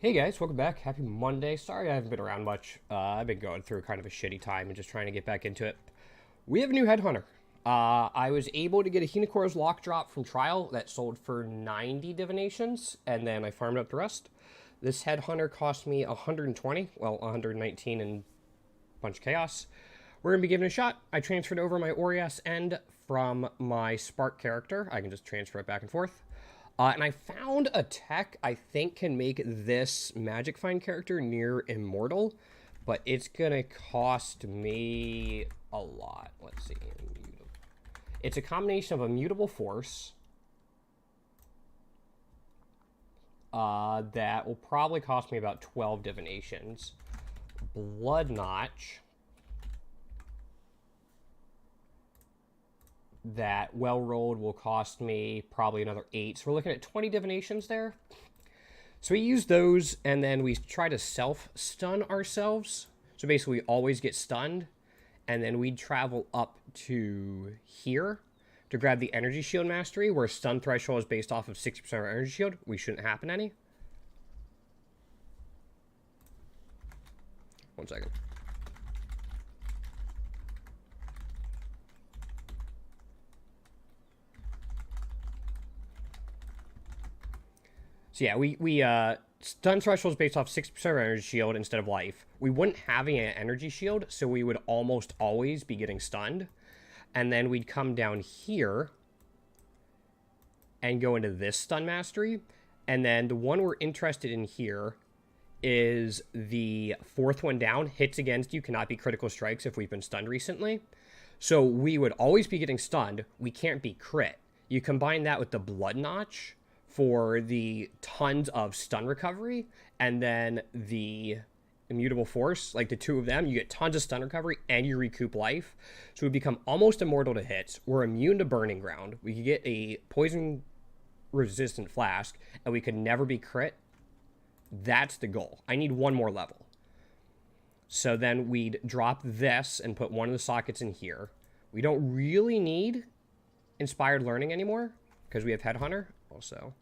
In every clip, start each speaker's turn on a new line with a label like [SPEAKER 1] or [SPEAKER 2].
[SPEAKER 1] Hey guys, welcome back. Happy Monday. Sorry I haven't been around much. I've been going through kind of a shitty time and just trying to get back into it. We have a new Headhunter. I was able to get a Hinakora's Lock drop from Trial that sold for 90 divinations, and then I farmed up the rest. This Headhunter cost me 120, well, 119 and a bunch of chaos. We're going to be giving it a shot. I transferred over my Orias end from my Spark character. I can just transfer it back and forth. And I found a tech I think can make this Magic Find character near immortal, but it's gonna cost me a lot. Let's see. It's a combination of Immutable Force that will probably cost me about 12 divinations. Blood Notch. That well rolled will cost me probably another 8. So we're looking at 20 divinations there. So we use those and then we try to self-stun ourselves. So basically we always get stunned. And then we travel up to here to grab the Energy Shield Mastery, where stun threshold is based off of 60% of our Energy Shield. We shouldn't happen any. One second. So yeah, we stun thresholds based off 60% of energy shield instead of life. We wouldn't have an energy shield, so we would almost always be getting stunned. And then we'd come down here and go into this stun mastery. And then the one we're interested in here is the fourth one down. Hits against you cannot be critical strikes if we've been stunned recently. So we would always be getting stunned. We can't be crit. You combine that with the Blood Notch for the tons of stun recovery, and then the Immutable Force, like the two of them, you get tons of stun recovery and you recoup life. So we become almost immortal to hits. We're immune to Burning Ground. We could get a poison resistant flask, and we could never be crit. That's the goal. I need one more level. So then we'd drop this and put one of the sockets in here. We don't really need Inspired Learning anymore because we have Headhunter also.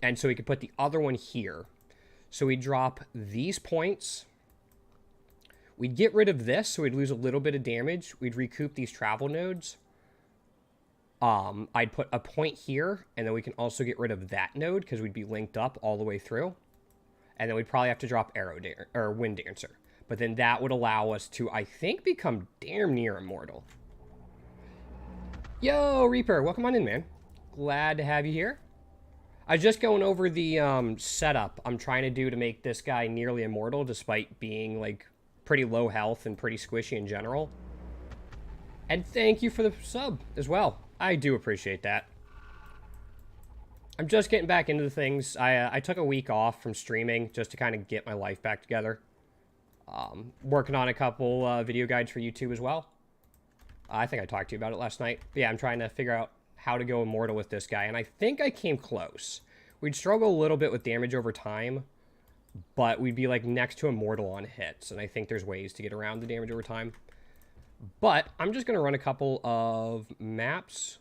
[SPEAKER 1] And so we could put the other one here. So we drop these points. We'd get rid of this, so we'd lose a little bit of damage. We'd recoup these travel nodes. I'd put a point here, and then we can also get rid of that node because we'd be linked up all the way through. And then we'd probably have to drop Wind Dancer. But then that would allow us to, I think, become damn near immortal. Yo, Reaper, welcome on in, man. Glad to have you here. I was just going over the setup I'm trying to do to make this guy nearly immortal, despite being, like, pretty low health and pretty squishy in general. And thank you for the sub as well. I do appreciate that. I'm just getting back into the things. I took a week off from streaming just to kind of get my life back together. Working on a couple video guides for YouTube as well. I think I talked to you about it last night. But yeah, I'm trying to figure out how to go immortal with this guy, and I think I came close. We'd struggle a little bit with damage over time, but we'd be like next to immortal on hits, and I think there's ways to get around the damage over time. But I'm just going to run a couple of maps.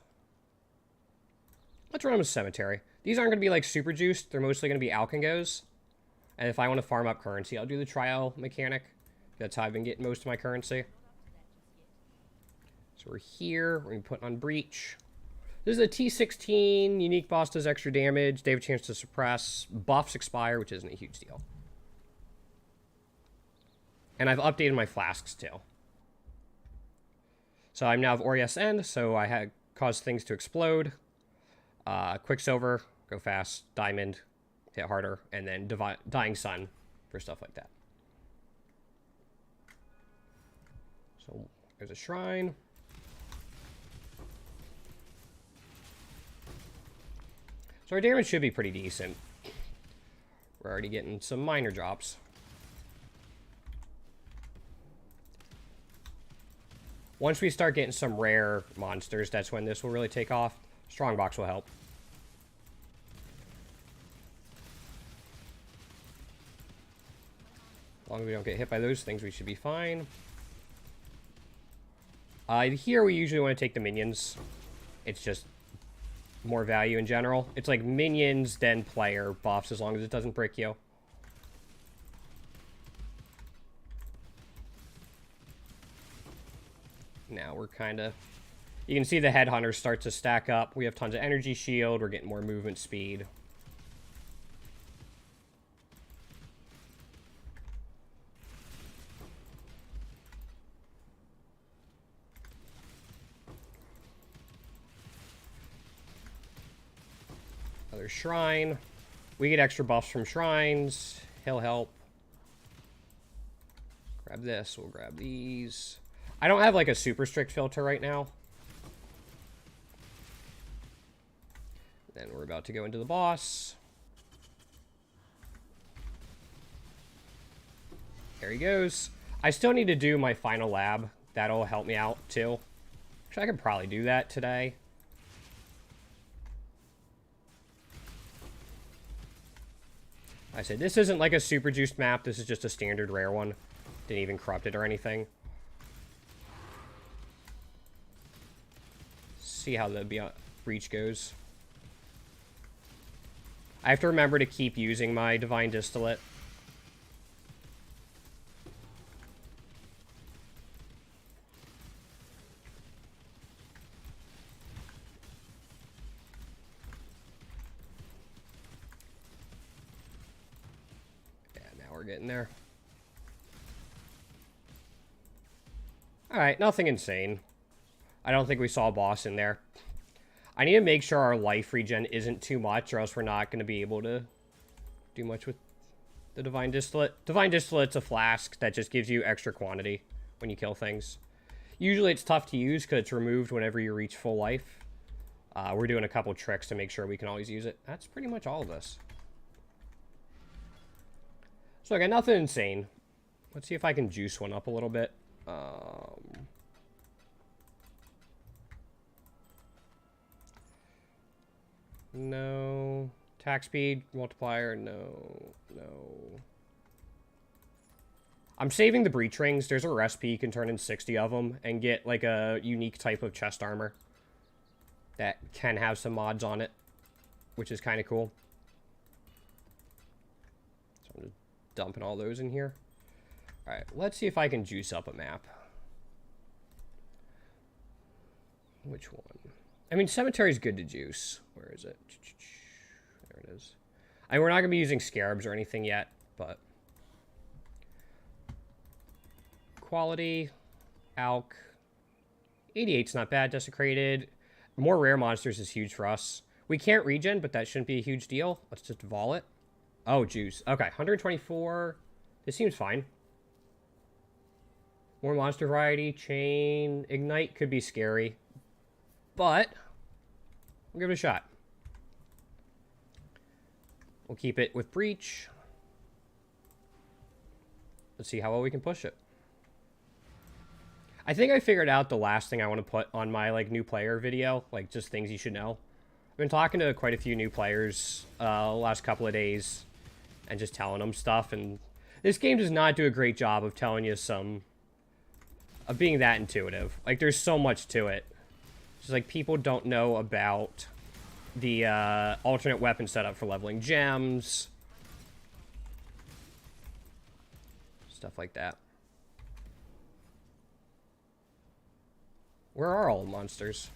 [SPEAKER 1] Let's run them a cemetery. These aren't going to be like super juiced. They're mostly going to be Alkengos. And if I want to farm up currency, I'll do the trial mechanic. That's how I've been getting most of my currency. So we're here. We're going to put on Breach. This is a T16. Unique boss does extra damage. They have a chance to suppress. Buffs expire, which isn't a huge deal. And I've updated my flasks too. So I'm now of Orias End, so I had caused things to explode. Quicksilver, go fast. Diamond, hit harder. And then Dying Sun for stuff like that. So there's a shrine. So our damage should be pretty decent. We're already getting some minor drops. Once we start getting some rare monsters, that's when this will really take off. Strongbox will help. As long as we don't get hit by those things, we should be fine. Here we usually want to take the minions. It's just more value in general. It's like minions, then player buffs, as long as it doesn't brick you. Now we're kind of... You can see the headhunters start to stack up. We have tons of energy shield. We're getting more movement speed. Another shrine. We get extra buffs from shrines. He'll help. Grab this. We'll grab these. I don't have like a super strict filter right now. Then we're about to go into the boss. There he goes. I still need to do my final lab. That'll help me out too. Actually, I could probably do that today. I said, this isn't like a super juiced map. This is just a standard rare one. Didn't even corrupt it or anything. See how the breach goes. I have to remember to keep using my Divine Distillate. Yeah, now we're getting there. Alright, nothing insane. I don't think we saw a boss in there. I need to make sure our life regen isn't too much, or else we're not going to be able to do much with the Divine Distillate. Divine Distillate's a flask that just gives you extra quantity when you kill things. Usually it's tough to use because it's removed whenever you reach full life. We're doing a couple tricks to make sure we can always use it. That's pretty much all of this. So I got nothing insane. Let's see if I can juice one up a little bit. No. Attack speed, multiplier, no. I'm saving the breach rings. There's a recipe you can turn in 60 of them and get like a unique type of chest armor that can have some mods on it, which is kind of cool. So I'm just dumping all those in here. Alright, let's see if I can juice up a map. Which one? I mean, Cemetery's good to juice. Where is it? There it is. I mean, we're not going to be using Scarabs or anything yet, but... Quality. Alk. 88's not bad. Desecrated. More rare monsters is huge for us. We can't regen, but that shouldn't be a huge deal. Let's just vol it. Oh, juice. Okay, 124. This seems fine. More monster variety. Chain. Ignite could be scary. But we'll give it a shot. We'll keep it with breach. Let's see how well we can push it. I think I figured out the last thing I want to put on my like new player video, like just things you should know. I've been talking to quite a few new players the last couple of days and just telling them stuff, and this game does not do a great job of telling you of being that intuitive. Like there's so much to it. Just like people don't know about the alternate weapon setup for leveling gems. Stuff like that. Where are all the monsters?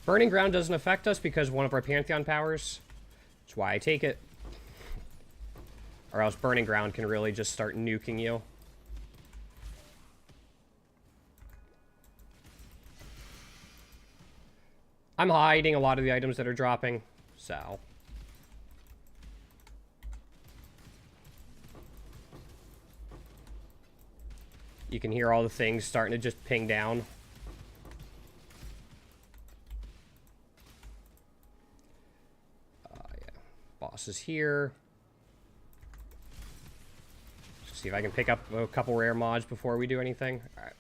[SPEAKER 1] Burning Ground doesn't affect us because of one of our Pantheon powers. That's why I take it. Or else Burning Ground can really just start nuking you. I'm hiding a lot of the items that are dropping, so... You can hear all the things starting to just ping down. Yeah. Boss is here. Let's see if I can pick up a couple rare mods before we do anything. Alright.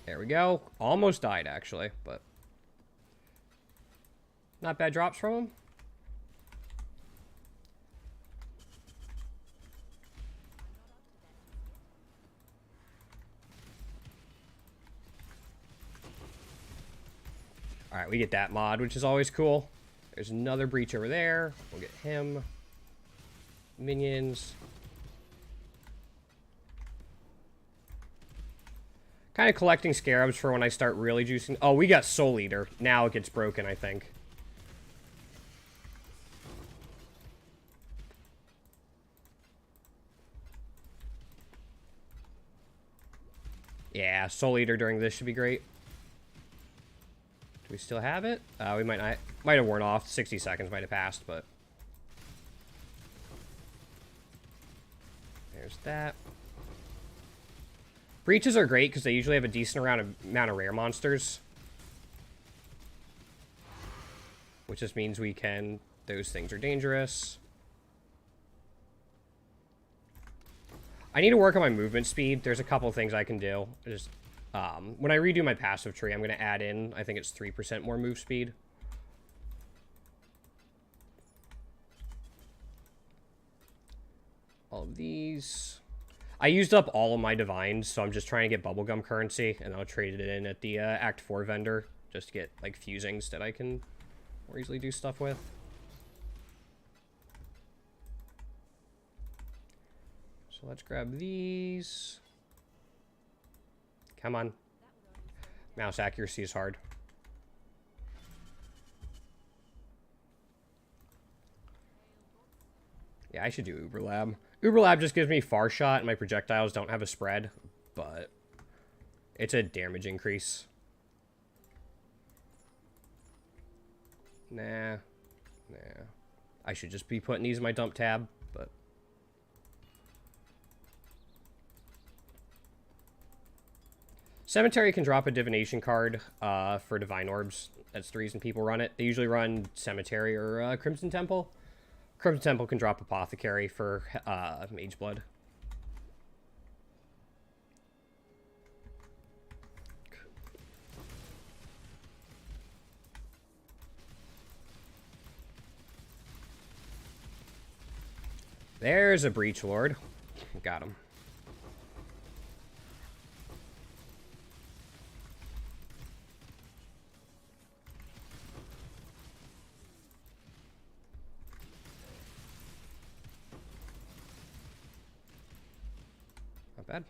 [SPEAKER 1] There we go. Almost died, actually, but... Not bad drops from him. Alright, we get that mod, which is always cool. There's another breach over there. We'll get him. Minions. Kind of collecting scarabs for when I start really juicing. Oh, we got Soul Eater. Now it gets broken, I think. Yeah, Soul Eater during this should be great. Do we still have it? We might not. Might have worn off. 60 seconds might have passed, but... There's that. Breaches are great because they usually have a decent amount of rare monsters. Which just means we can... Those things are dangerous. I need to work on my movement speed. There's a couple things I can do. Just... when I redo my passive tree, I'm going to add in, I think it's 3% more move speed. All of these. I used up all of my divines, so I'm just trying to get bubblegum currency, and I'll trade it in at the Act 4 vendor, just to get, like, fusings that I can more easily do stuff with. So let's grab these. Come on. Mouse accuracy is hard. Yeah, I should do Uber Lab. Uber Lab just gives me far shot, and my projectiles don't have a spread, but it's a damage increase. Nah. I should just be putting these in my dump tab, but... Cemetery can drop a divination card for divine orbs. That's the reason people run it. They usually run Cemetery or Crimson Temple. Crimson Temple can drop Apothecary for Mage Blood. There's a Breach Lord. Got him. Not bad.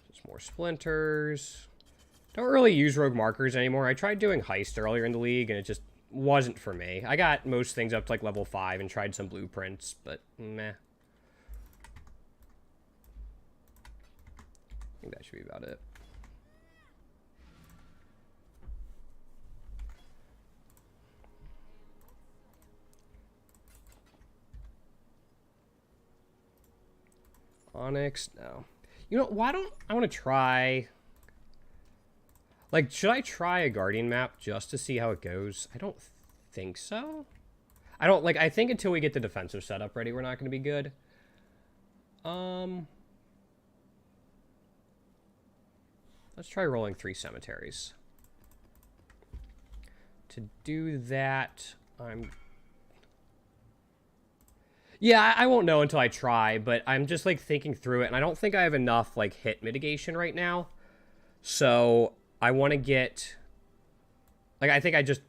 [SPEAKER 1] Just more splinters. Don't really use rogue markers anymore. I tried doing heist earlier in the league, and it just wasn't for me. I got most things up to like level 5 and tried some blueprints, but meh. I think that should be about it. Onyx, no. You know, why don't I want to try... Like, should I try a Guardian map just to see how it goes? I don't think so. I think until we get the defensive setup ready, we're not going to be good. Let's try rolling 3 cemeteries. To do that, yeah, I won't know until I try, but I'm just, like, thinking through it, and I don't think I have enough, like, hit mitigation right now. So... I want to get... Like, I think I just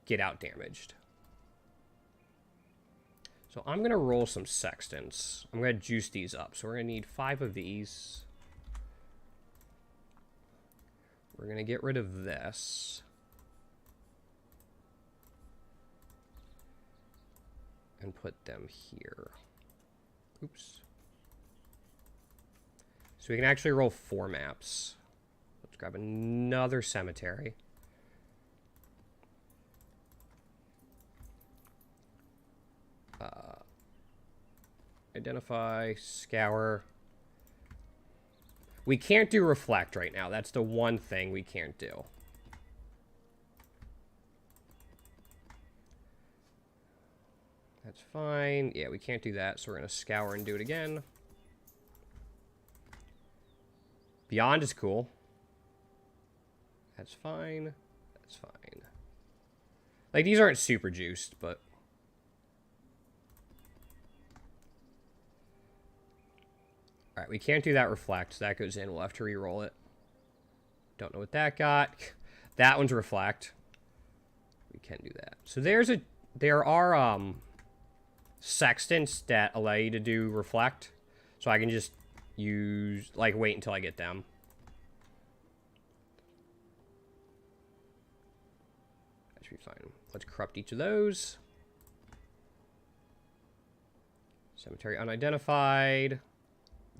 [SPEAKER 1] get out damaged. So I'm going to roll some sextants. I'm going to juice these up. So we're going to need 5 of these. We're going to get rid of this. And put them here. Oops. So we can actually roll 4 maps. Let's grab another cemetery. Identify, scour. We can't do reflect right now. That's the one thing we can't do. That's fine. Yeah, we can't do that, so we're going to scour and do it again. Beyond is cool. That's fine. That's fine. Like, these aren't super juiced, but... Alright, we can't do that reflect. So that goes in. We'll have to re-roll it. Don't know what that got. That one's reflect. We can do that. So there are sextants that allow you to do reflect. So I can just use, like, wait until I get them. That should be fine. Let's corrupt each of those. Cemetery unidentified.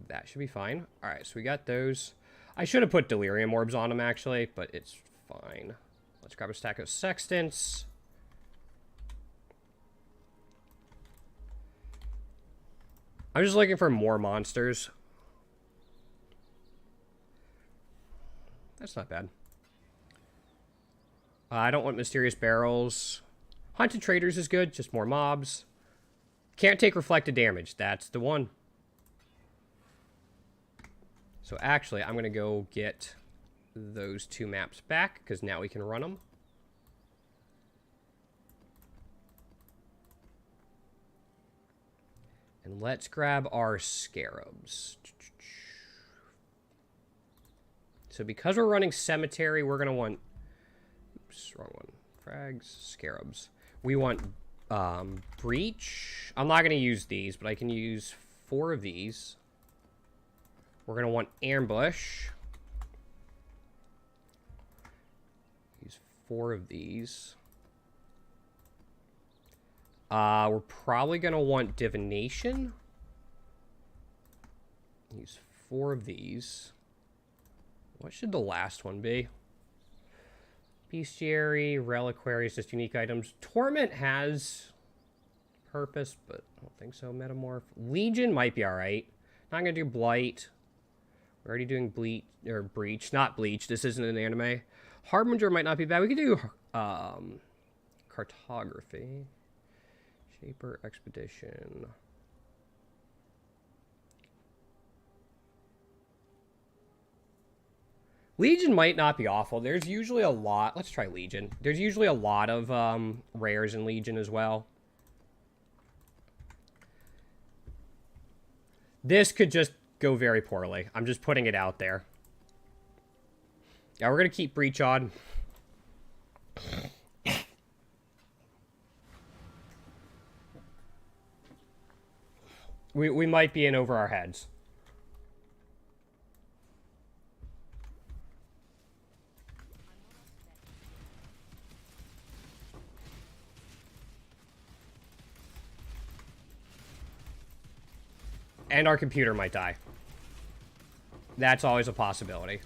[SPEAKER 1] That should be fine. Alright, so we got those. I should have put delirium orbs on them, actually, but it's fine. Let's grab a stack of sextants. I'm just looking for more monsters. That's not bad. I don't want mysterious barrels. Haunted traders is good, just more mobs. Can't take reflected damage. That's the one. So actually, I'm going to go get those 2 maps back, because now we can run them. And let's grab our scarabs. So because we're running cemetery, we're going to want... Oops, wrong one. Frags, scarabs. We want breach. I'm not going to use these, but I can use 4 of these. We're going to want ambush. Use 4 of these. We're probably going to want divination. Use 4 of these. What should the last one be? Bestiary, reliquaries, just unique items. Torment has purpose, but I don't think so. Metamorph. Legion might be alright. Not going to do blight. We're already doing bleach, or breach, not bleach. This isn't an anime. Harbinger might not be bad. We could do cartography. Shaper, expedition. Legion might not be awful. There's usually a lot. Let's try Legion. There's usually a lot of rares in Legion as well. This could just go very poorly. I'm just putting it out there. Yeah, we're going to keep breach on. We might be in over our heads. And our computer might die. That's always a possibility.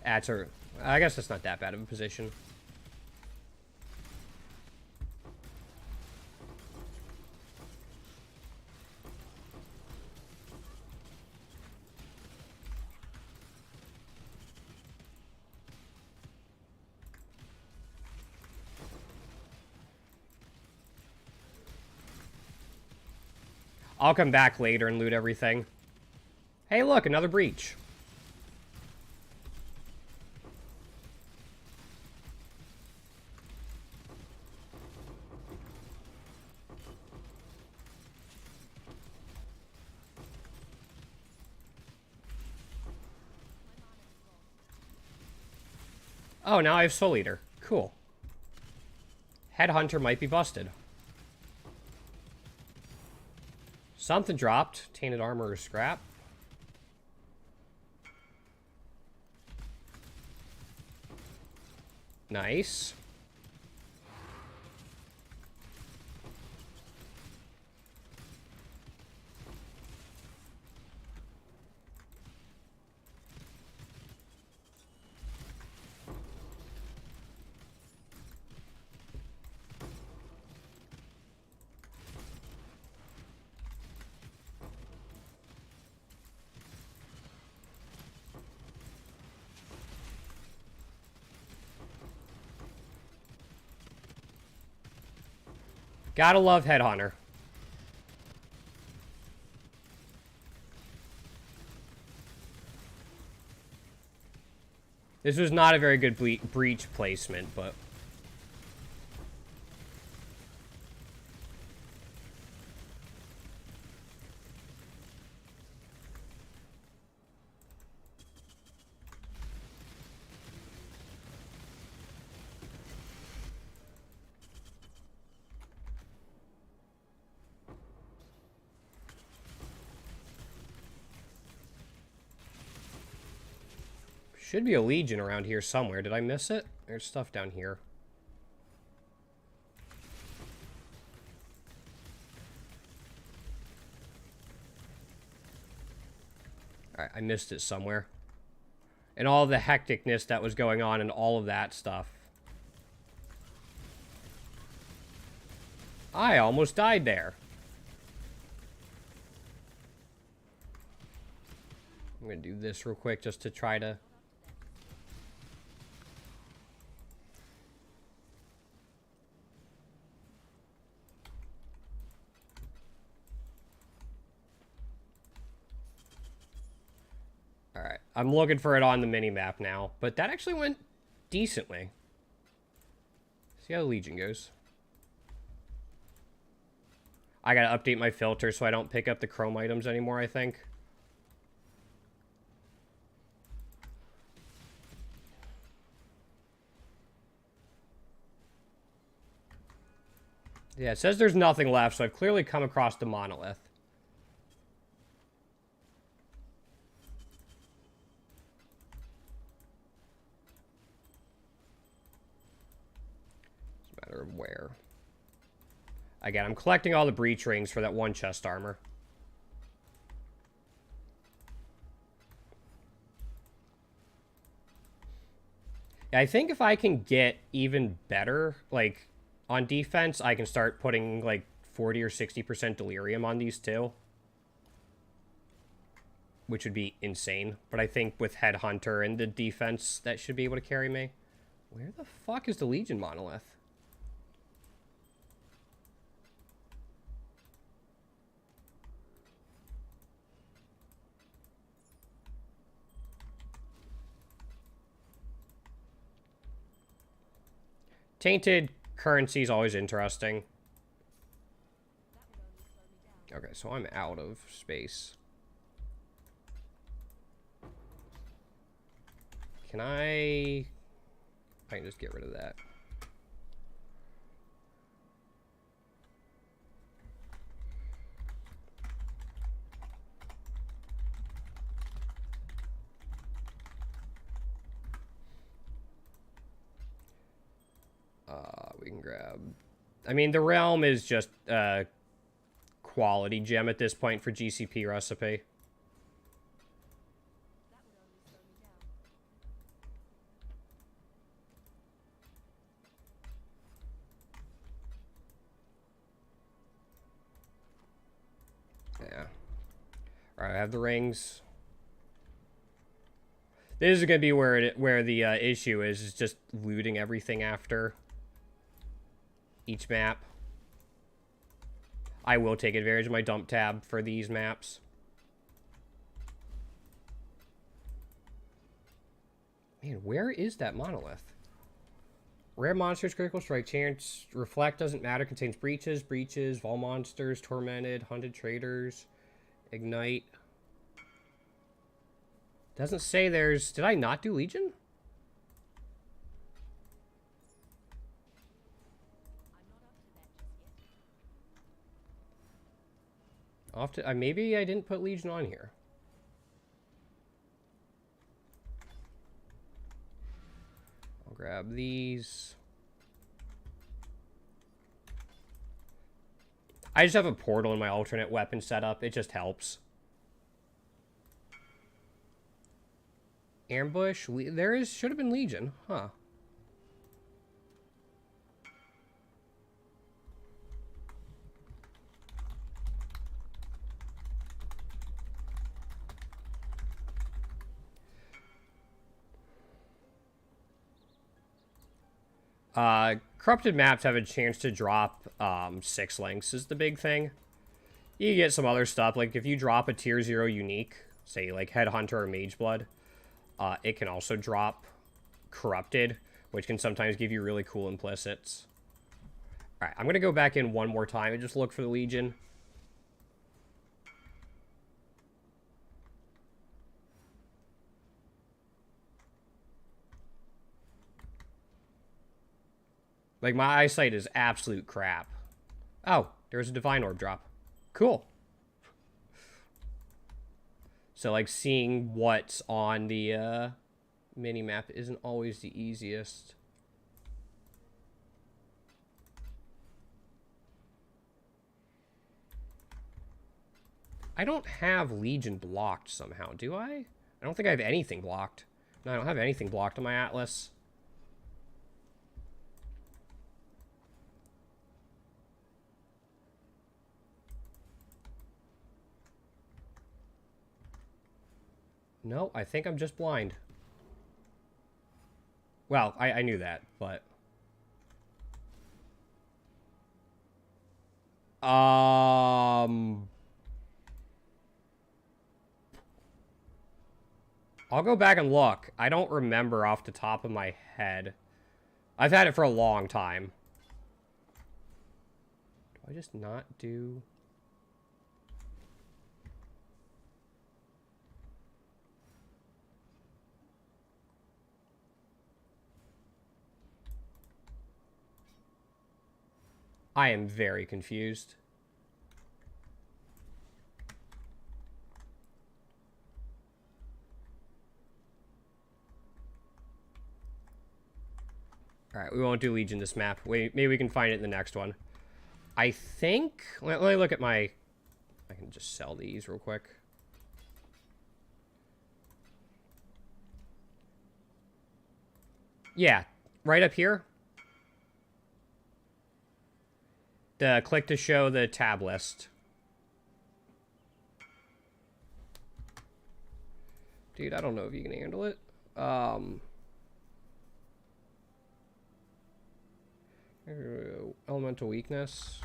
[SPEAKER 1] I guess that's not that bad of a position. I'll come back later and loot everything. Hey, look, another breach. Oh, now I have Soul Eater. Cool. Headhunter might be busted. Something dropped. Tainted armor or scrap. Nice. Gotta love Headhunter. This was not a very good breach placement, but... Should be a Legion around here somewhere. Did I miss it? There's stuff down here. Alright, I missed it somewhere. And all the hecticness that was going on and all of that stuff. I almost died there. I'm going to do this real quick just to try to... Alright, I'm looking for it on the mini-map now, but that actually went decently. See how the Legion goes. I gotta update my filter so I don't pick up the chrome items anymore, I think. Yeah, it says there's nothing left, so I've clearly come across the monolith. Matter of where. Again, I'm collecting all the breach rings for that one chest armor. Yeah, I think if I can get even better, like, on defense, I can start putting, like, 40 or 60% delirium on these too. Which would be insane. But I think with Headhunter and the defense, that should be able to carry me. Where the fuck is the Legion monolith? Tainted currency is always interesting. Okay, so I'm out of space. Can I can just get rid of that. We can grab... I mean, the Realm is just a quality gem at this point for GCP recipe. Yeah. Alright, I have the rings. This is going to be where the issue is just looting everything after each map. I will take advantage of my dump tab for these maps. Man, where is that monolith? Rare monsters, critical strike chance, reflect doesn't matter, contains breaches, vol monsters, tormented, hunted traders, ignite. Doesn't say there's... Did I not do Legion? Maybe I didn't put Legion on here. I'll grab these. I just have a portal in my alternate weapon setup. It just helps. Ambush. Should have been Legion. Huh. Corrupted maps have a chance to drop 6 links is the big thing. You get some other stuff, like if you drop a tier 0 unique, say like Headhunter or Mageblood, it can also drop Corrupted, which can sometimes give you really cool implicits. Alright, I'm going to go back in one more time and just look for the Legion. Like, my eyesight is absolute crap. Oh, there's a Divine Orb drop. Cool. So, like, seeing what's on the mini-map isn't always the easiest. I don't have Legion blocked somehow, do I? I don't think I have anything blocked. No, I don't have anything blocked on my Atlas. No, I think I'm just blind. Well, I knew that, but... I'll go back and look. I don't remember off the top of my head. I've had it for a long time. Do I just not do... I am very confused. Alright, we won't do Legion this map. Maybe we can find it in the next one. I think... Let me look at my... I can just sell these real quick. Yeah, right up here. Click to show the tab list. Dude, I don't know if you can handle it. Elemental weakness.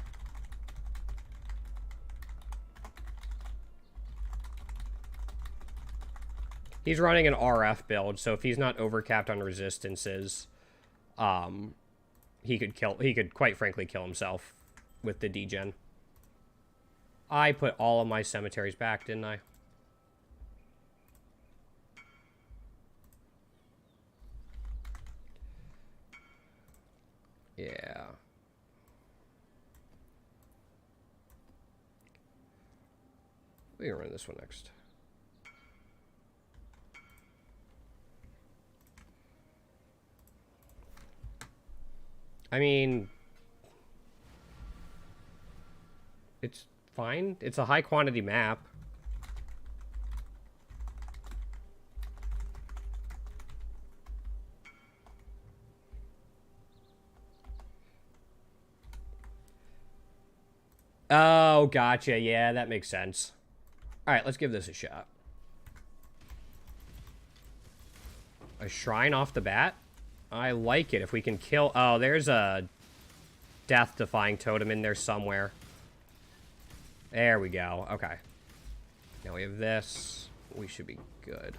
[SPEAKER 1] He's running an RF build, so if he's not overcapped on resistances, he could quite frankly kill himself with the degen. I put all of my cemeteries back, didn't I? Yeah. We can run this one next. I mean, it's fine. It's a high quantity map. Oh, gotcha. Yeah, that makes sense. All right, let's give this a shot. A shrine off the bat? I like it. If we can kill... Oh, there's a death-defying totem in there somewhere. There we go. Okay. Now we have this. We should be good.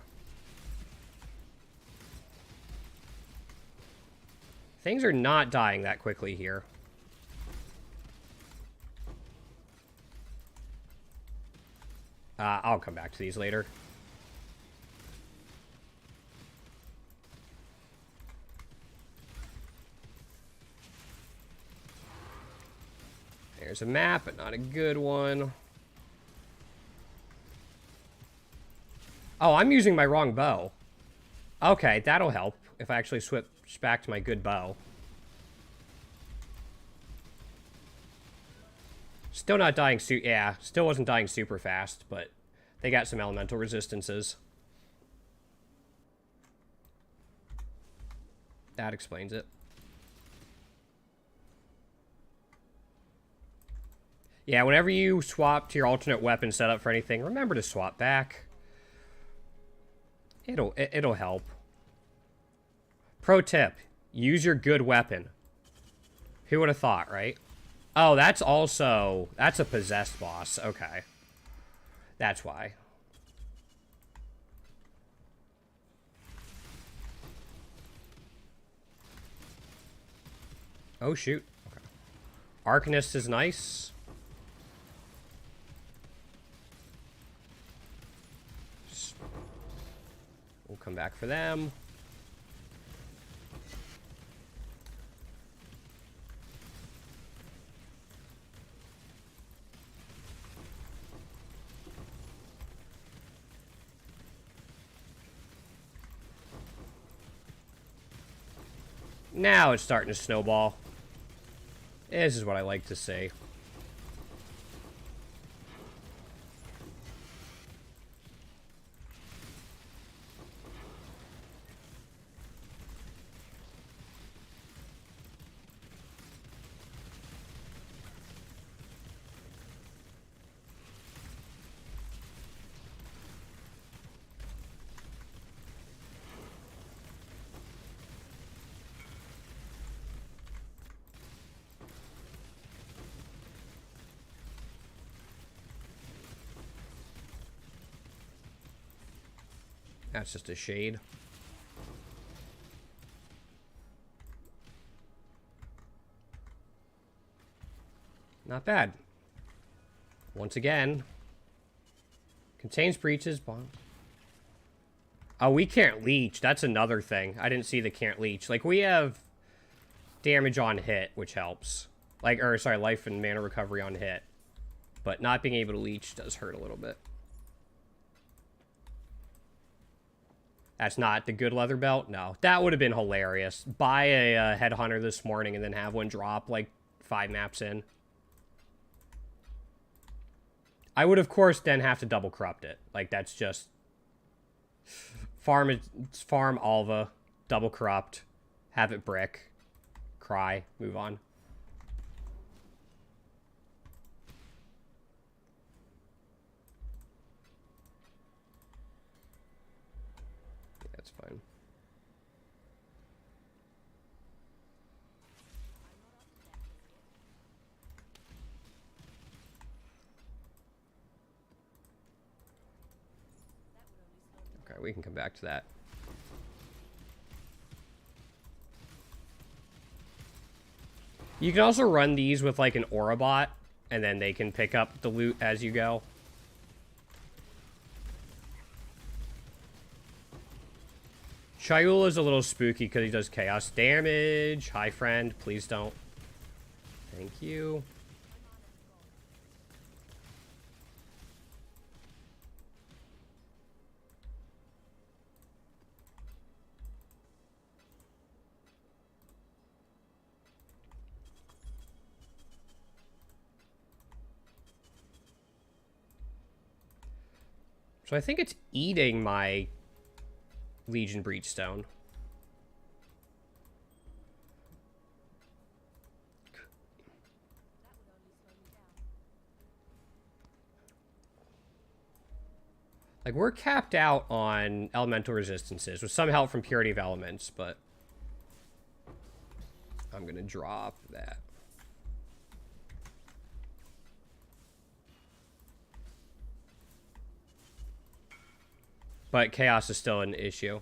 [SPEAKER 1] Things are not dying that quickly here. I'll come back to these later. There's a map, but not a good one. Oh, I'm using my wrong bow. Okay, that'll help if I actually switch back to my good bow. Still not dying yeah, still wasn't dying super fast, but they got some elemental resistances. That explains it. Yeah, whenever you swap to your alternate weapon setup for anything, remember to swap back. It'll help. Pro tip, use your good weapon. Who would have thought, right? Oh, that's a possessed boss. Okay. That's why. Oh, shoot. Okay. Arcanist is nice. We'll come back for them. Now it's starting to snowball. This is what I like to see. That's just a shade. Not bad. Once again. Contains breaches. Oh, we can't leech. That's another thing. I didn't see the can't leech. Like, we have damage on hit, which helps. Like, or, sorry, life and mana recovery on hit. But not being able to leech does hurt a little bit. That's not the good leather belt? No. That would have been hilarious. Buy a headhunter this morning and then have one drop, like, 5 maps in. I would, of course, then have to double corrupt it. Like, that's just... Farm Alva, double corrupt, have it brick, cry, move on. That's fine. Okay, we can come back to that. You can also run these with like an aura bot, and then they can pick up the loot as you go. Chayul is a little spooky because he does chaos damage. Hi, friend. Please don't. Thank you. So I think it's eating my Legion Breachstone. Like, we're capped out on elemental resistances with some help from Purity of Elements, but I'm gonna drop that. But chaos is still an issue.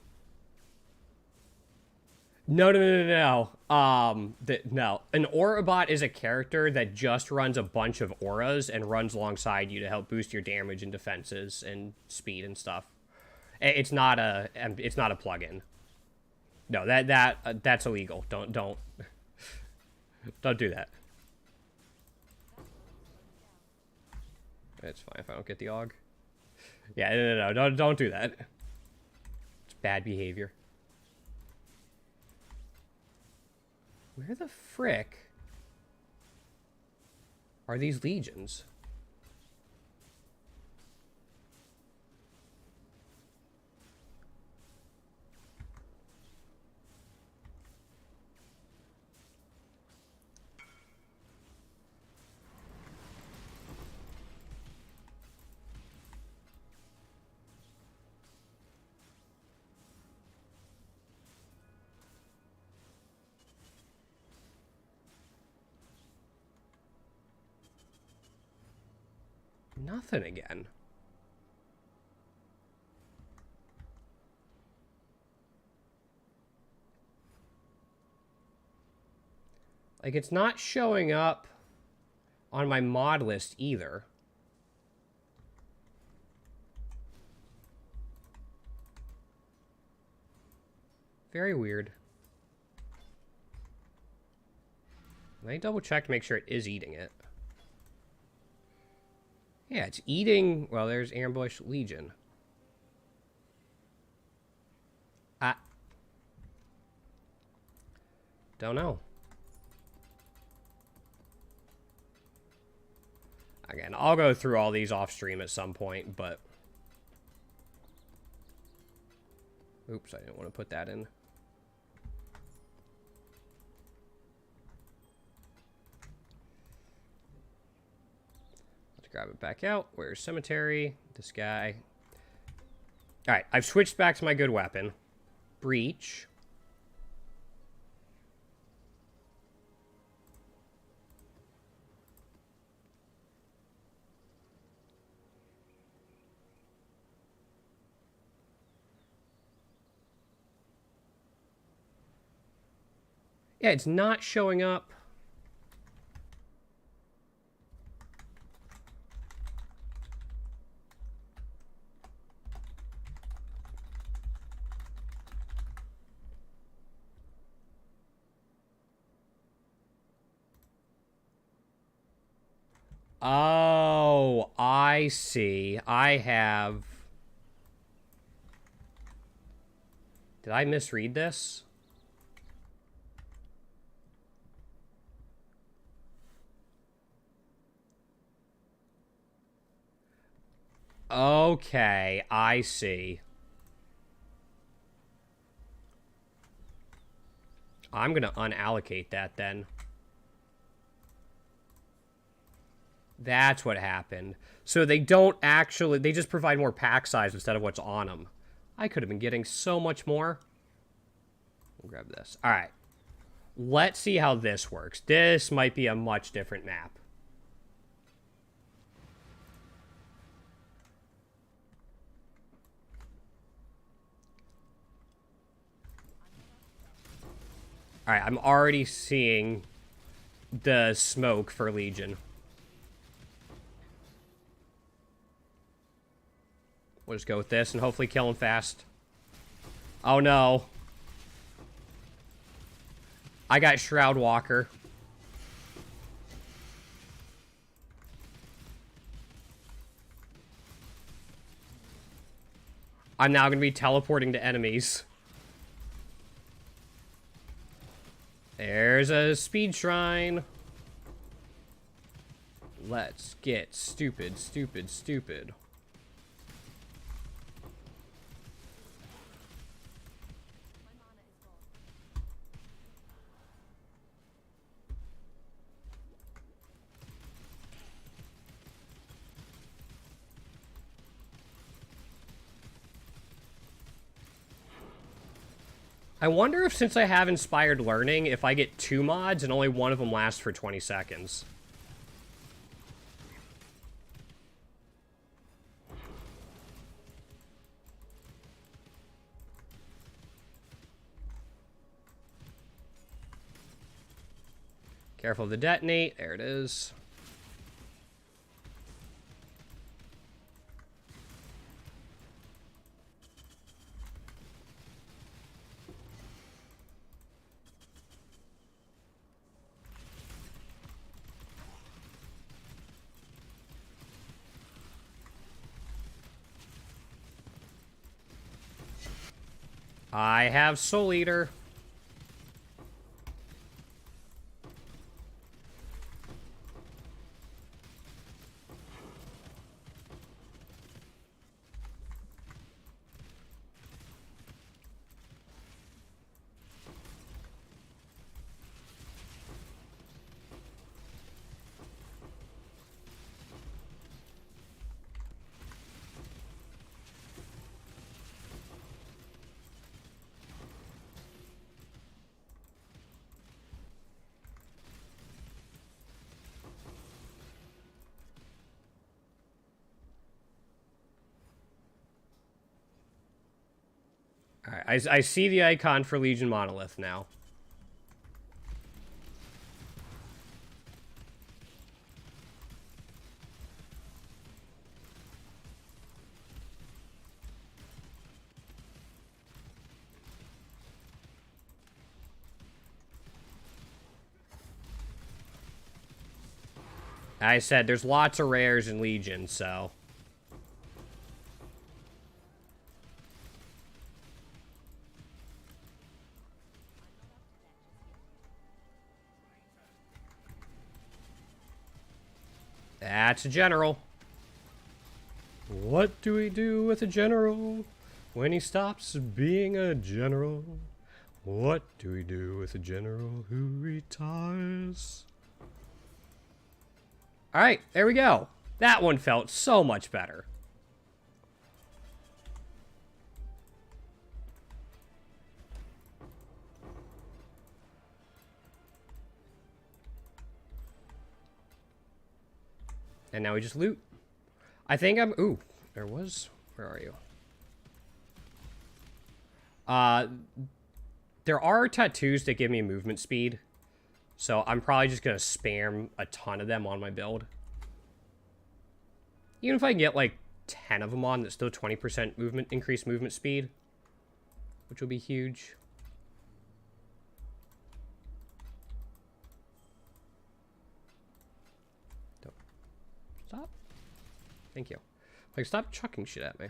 [SPEAKER 1] No. No. An aura bot is a character that just runs a bunch of auras and runs alongside you to help boost your damage and defenses and speed and stuff. It's not a plugin. No, that's illegal. Don't do that. It's fine if I don't get the AUG. Yeah, no, don't do that. It's bad behavior. Where the frick are these legions? Nothing again. Like, it's not showing up on my mod list either. Very weird. Let me double check to make sure it is eating it. Yeah, it's eating... Well, there's Ambush Legion. Don't know. Again, I'll go through all these off stream at some point, but... Oops, I didn't want to put that in. Let's grab it back out. Where's Cemetery? This guy. Alright, I've switched back to my good weapon. Breach. Yeah, it's not showing up. Oh, I see. I have... Did I misread this? Okay, I see. I'm going to unallocate that then. That's what happened. So they don't actually... They just provide more pack size instead of what's on them. I could have been getting so much more. I'll grab this. All right. Let's see how this works. This might be a much different map. All right, I'm already seeing the smoke for Legion. We'll just go with this and hopefully kill him fast. Oh no. I got Shroud Walker. I'm now going to be teleporting to enemies. There's a speed shrine. Let's get stupid, stupid, stupid. I wonder if, since I have Inspired Learning, if I get 2 mods and only one of them lasts for 20 seconds. Careful of the detonate. There it is. I have Soul Eater. Alright, I see the icon for Legion Monolith now. I said there's lots of rares in Legion, so... That's a general. What do we do with a general when he stops being a general? What do we do with a general who retires? Alright, there we go. That one felt so much better. And now we just loot. I think I'm... Ooh, there was... Where are you? There are tattoos that give me movement speed. So I'm probably just going to spam a ton of them on my build. Even if I can get like 10 of them on, that's still 20% movement, increased movement speed. Which will be huge. Stop. Thank you. Like, stop chucking shit at me.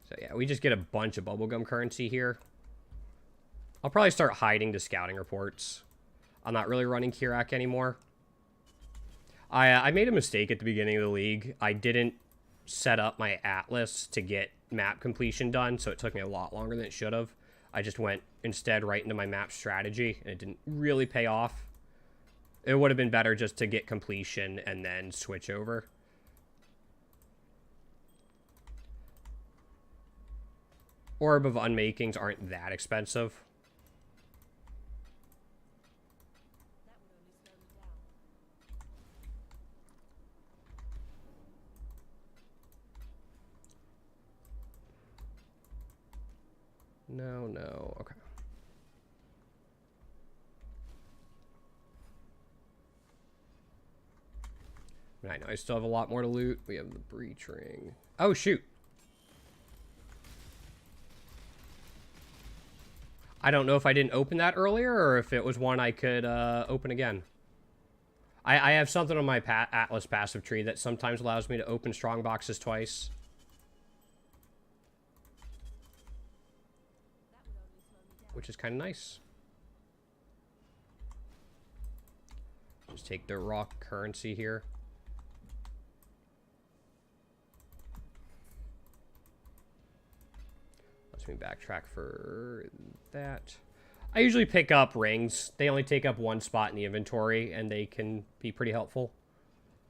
[SPEAKER 1] So, yeah, we just get a bunch of bubblegum currency here. I'll probably start hiding the scouting reports. I'm not really running Kirak anymore. I made a mistake at the beginning of the league. I didn't set up my atlas to get map completion done, so it took me a lot longer than it should have. I just went instead right into my map strategy, and it didn't really pay off. It would have been better just to get completion and then switch over. Orb of Unmakings aren't that expensive. No, okay. I know I still have a lot more to loot. We have the breach ring. Oh, shoot. I don't know if I didn't open that earlier or if it was one I could open again. I have something on my Atlas passive tree that sometimes allows me to open strong boxes twice. Which is kind of nice. Just take the raw currency here. Let me backtrack for that. I usually pick up rings. They only take up one spot in the inventory, and they can be pretty helpful.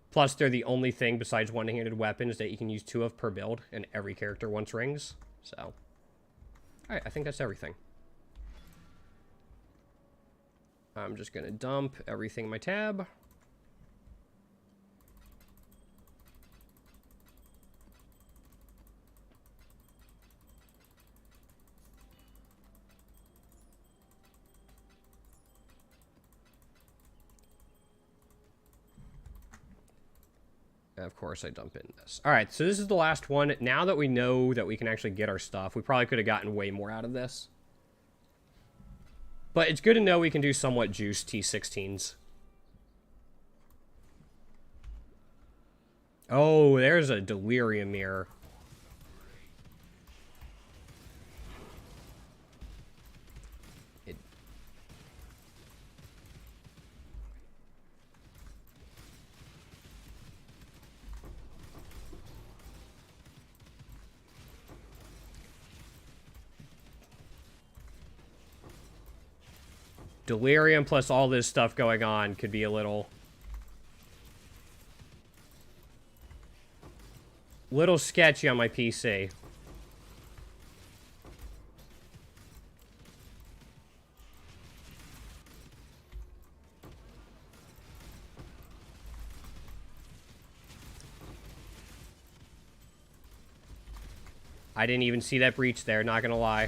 [SPEAKER 1] Plus, they're the only thing besides one-handed weapons that you can use 2 of per build, and every character wants rings. So, alright, I think that's everything. I'm just going to dump everything in my tab. Of course, I dump in this. All right, so this is the last one. Now that we know that we can actually get our stuff, we probably could have gotten way more out of this. But it's good to know we can do somewhat juiced T16s. Oh, there's a delirium mirror. Delirium plus all this stuff going on could be a little sketchy on my PC. I didn't even see that breach there, not gonna lie.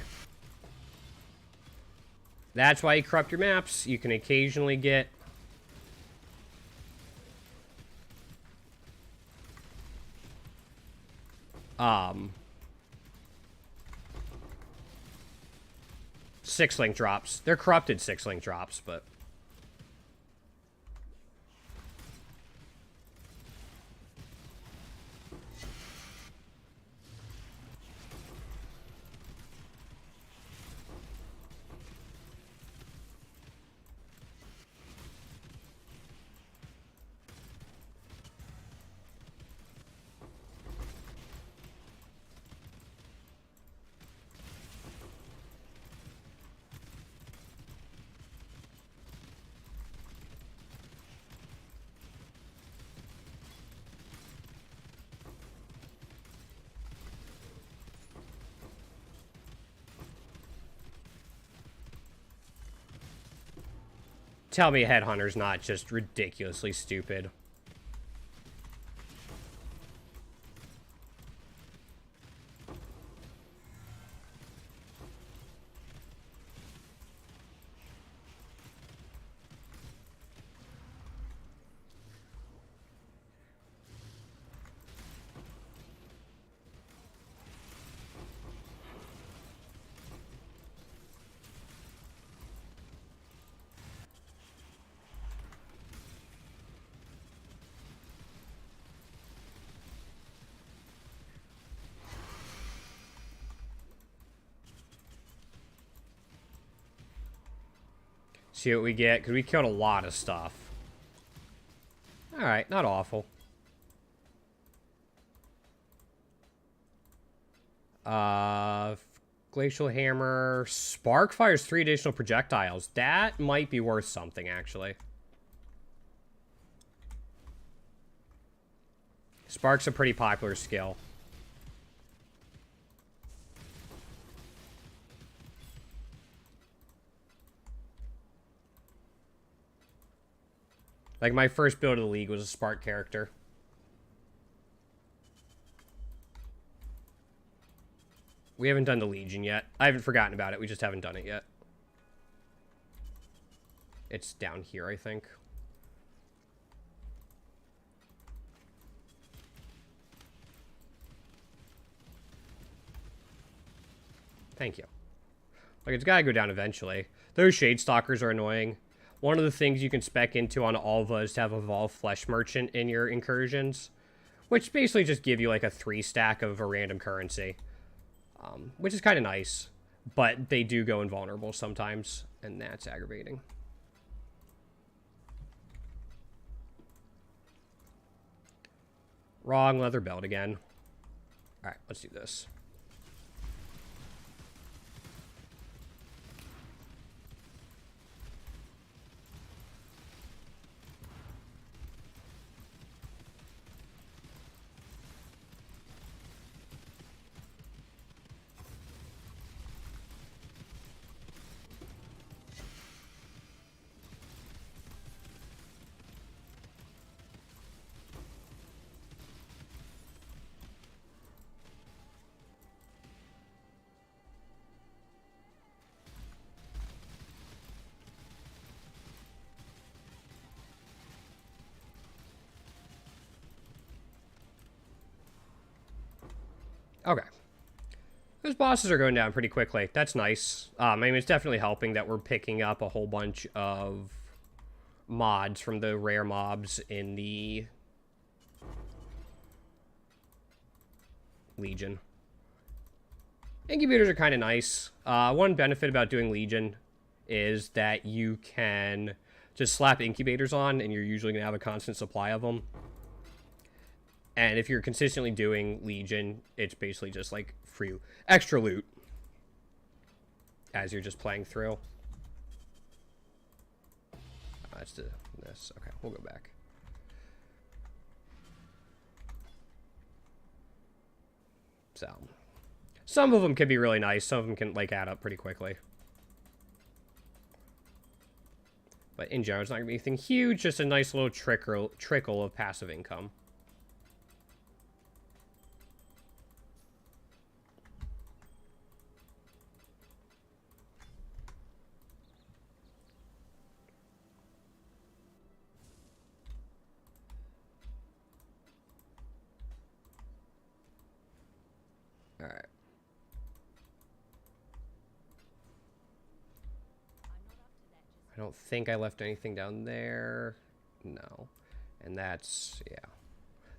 [SPEAKER 1] That's why you corrupt your maps. You can occasionally get... six-link drops. They're corrupted six-link drops, but... Tell me Headhunter's not just ridiculously stupid. See what we get, because we killed a lot of stuff. Alright, not awful. Glacial Hammer. Spark fires 3 additional projectiles. That might be worth something, actually. Spark's a pretty popular skill. Like, my first build of the League was a Spark character. We haven't done the Legion yet. I haven't forgotten about it. We just haven't done it yet. It's down here, I think. Thank you. Like, it's gotta go down eventually. Those Shade Stalkers are annoying. One of the things you can spec into on Alva is to have Evolved Flesh Merchant in your incursions, which basically just give you like a 3-stack of a random currency, which is kind of nice, but they do go invulnerable sometimes, and that's aggravating. Wrong leather belt again. All right, let's do this. Okay. Those bosses are going down pretty quickly. That's nice. I mean, it's definitely helping that we're picking up a whole bunch of mods from the rare mobs in the Legion. Incubators are kind of nice. One benefit about doing Legion is that you can just slap incubators on, and you're usually going to have a constant supply of them. And if you're consistently doing Legion, it's basically just like free extra loot as you're just playing through. Let's do this. Okay, we'll go back. So, some of them can be really nice. Some of them can like add up pretty quickly. But in general, it's not going to be anything huge. Just a nice little trickle of passive income. Alright. I don't think I left anything down there. No. And that's, yeah.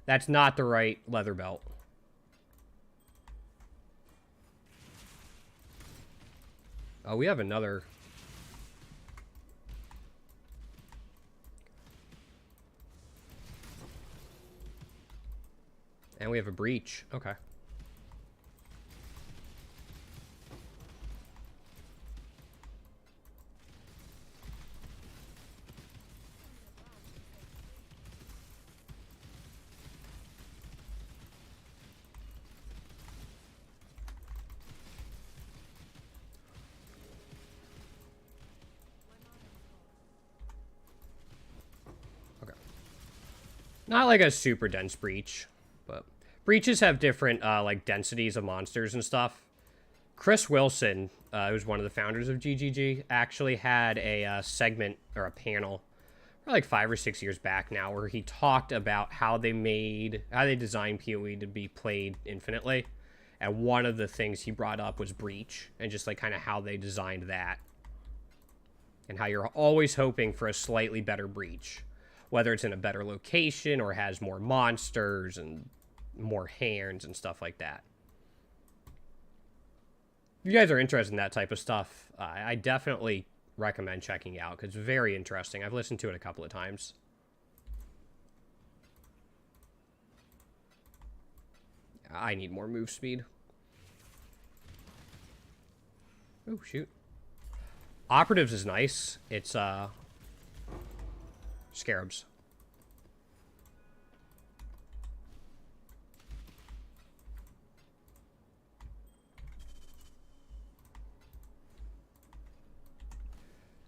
[SPEAKER 1] That's not the right leather belt. Oh, we have another. And we have a breach. Okay. Not like a super dense breach, but breaches have different like densities of monsters and stuff. Chris Wilson, who's one of the founders of GGG, actually had a segment or a panel like 5 or 6 years back now where he talked about how they designed PoE to be played infinitely. And one of the things he brought up was breach and just like kind of how they designed that. And how you're always hoping for a slightly better breach. Whether it's in a better location or has more monsters and more hands and stuff like that. If you guys are interested in that type of stuff, I definitely recommend checking out because it's very interesting. I've listened to it a couple of times. I need more move speed. Oh, shoot. Operatives is nice. It's, Scarabs.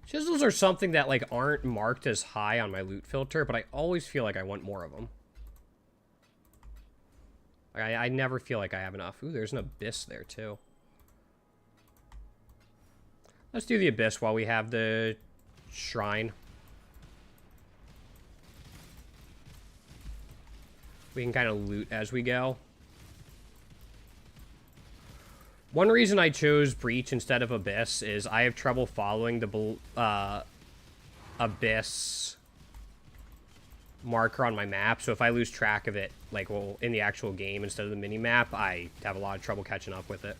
[SPEAKER 1] Chisels are something that, like, aren't marked as high on my loot filter, but I always feel like I want more of them. Like, I never feel like I have enough. Ooh, there's an Abyss there, too. Let's do the Abyss while we have the Shrine. We can kind of loot as we go. One reason I chose Breach instead of Abyss is I have trouble following the Abyss marker on my map. So if I lose track of it, like, well, in the actual game instead of the mini-map, I have a lot of trouble catching up with it.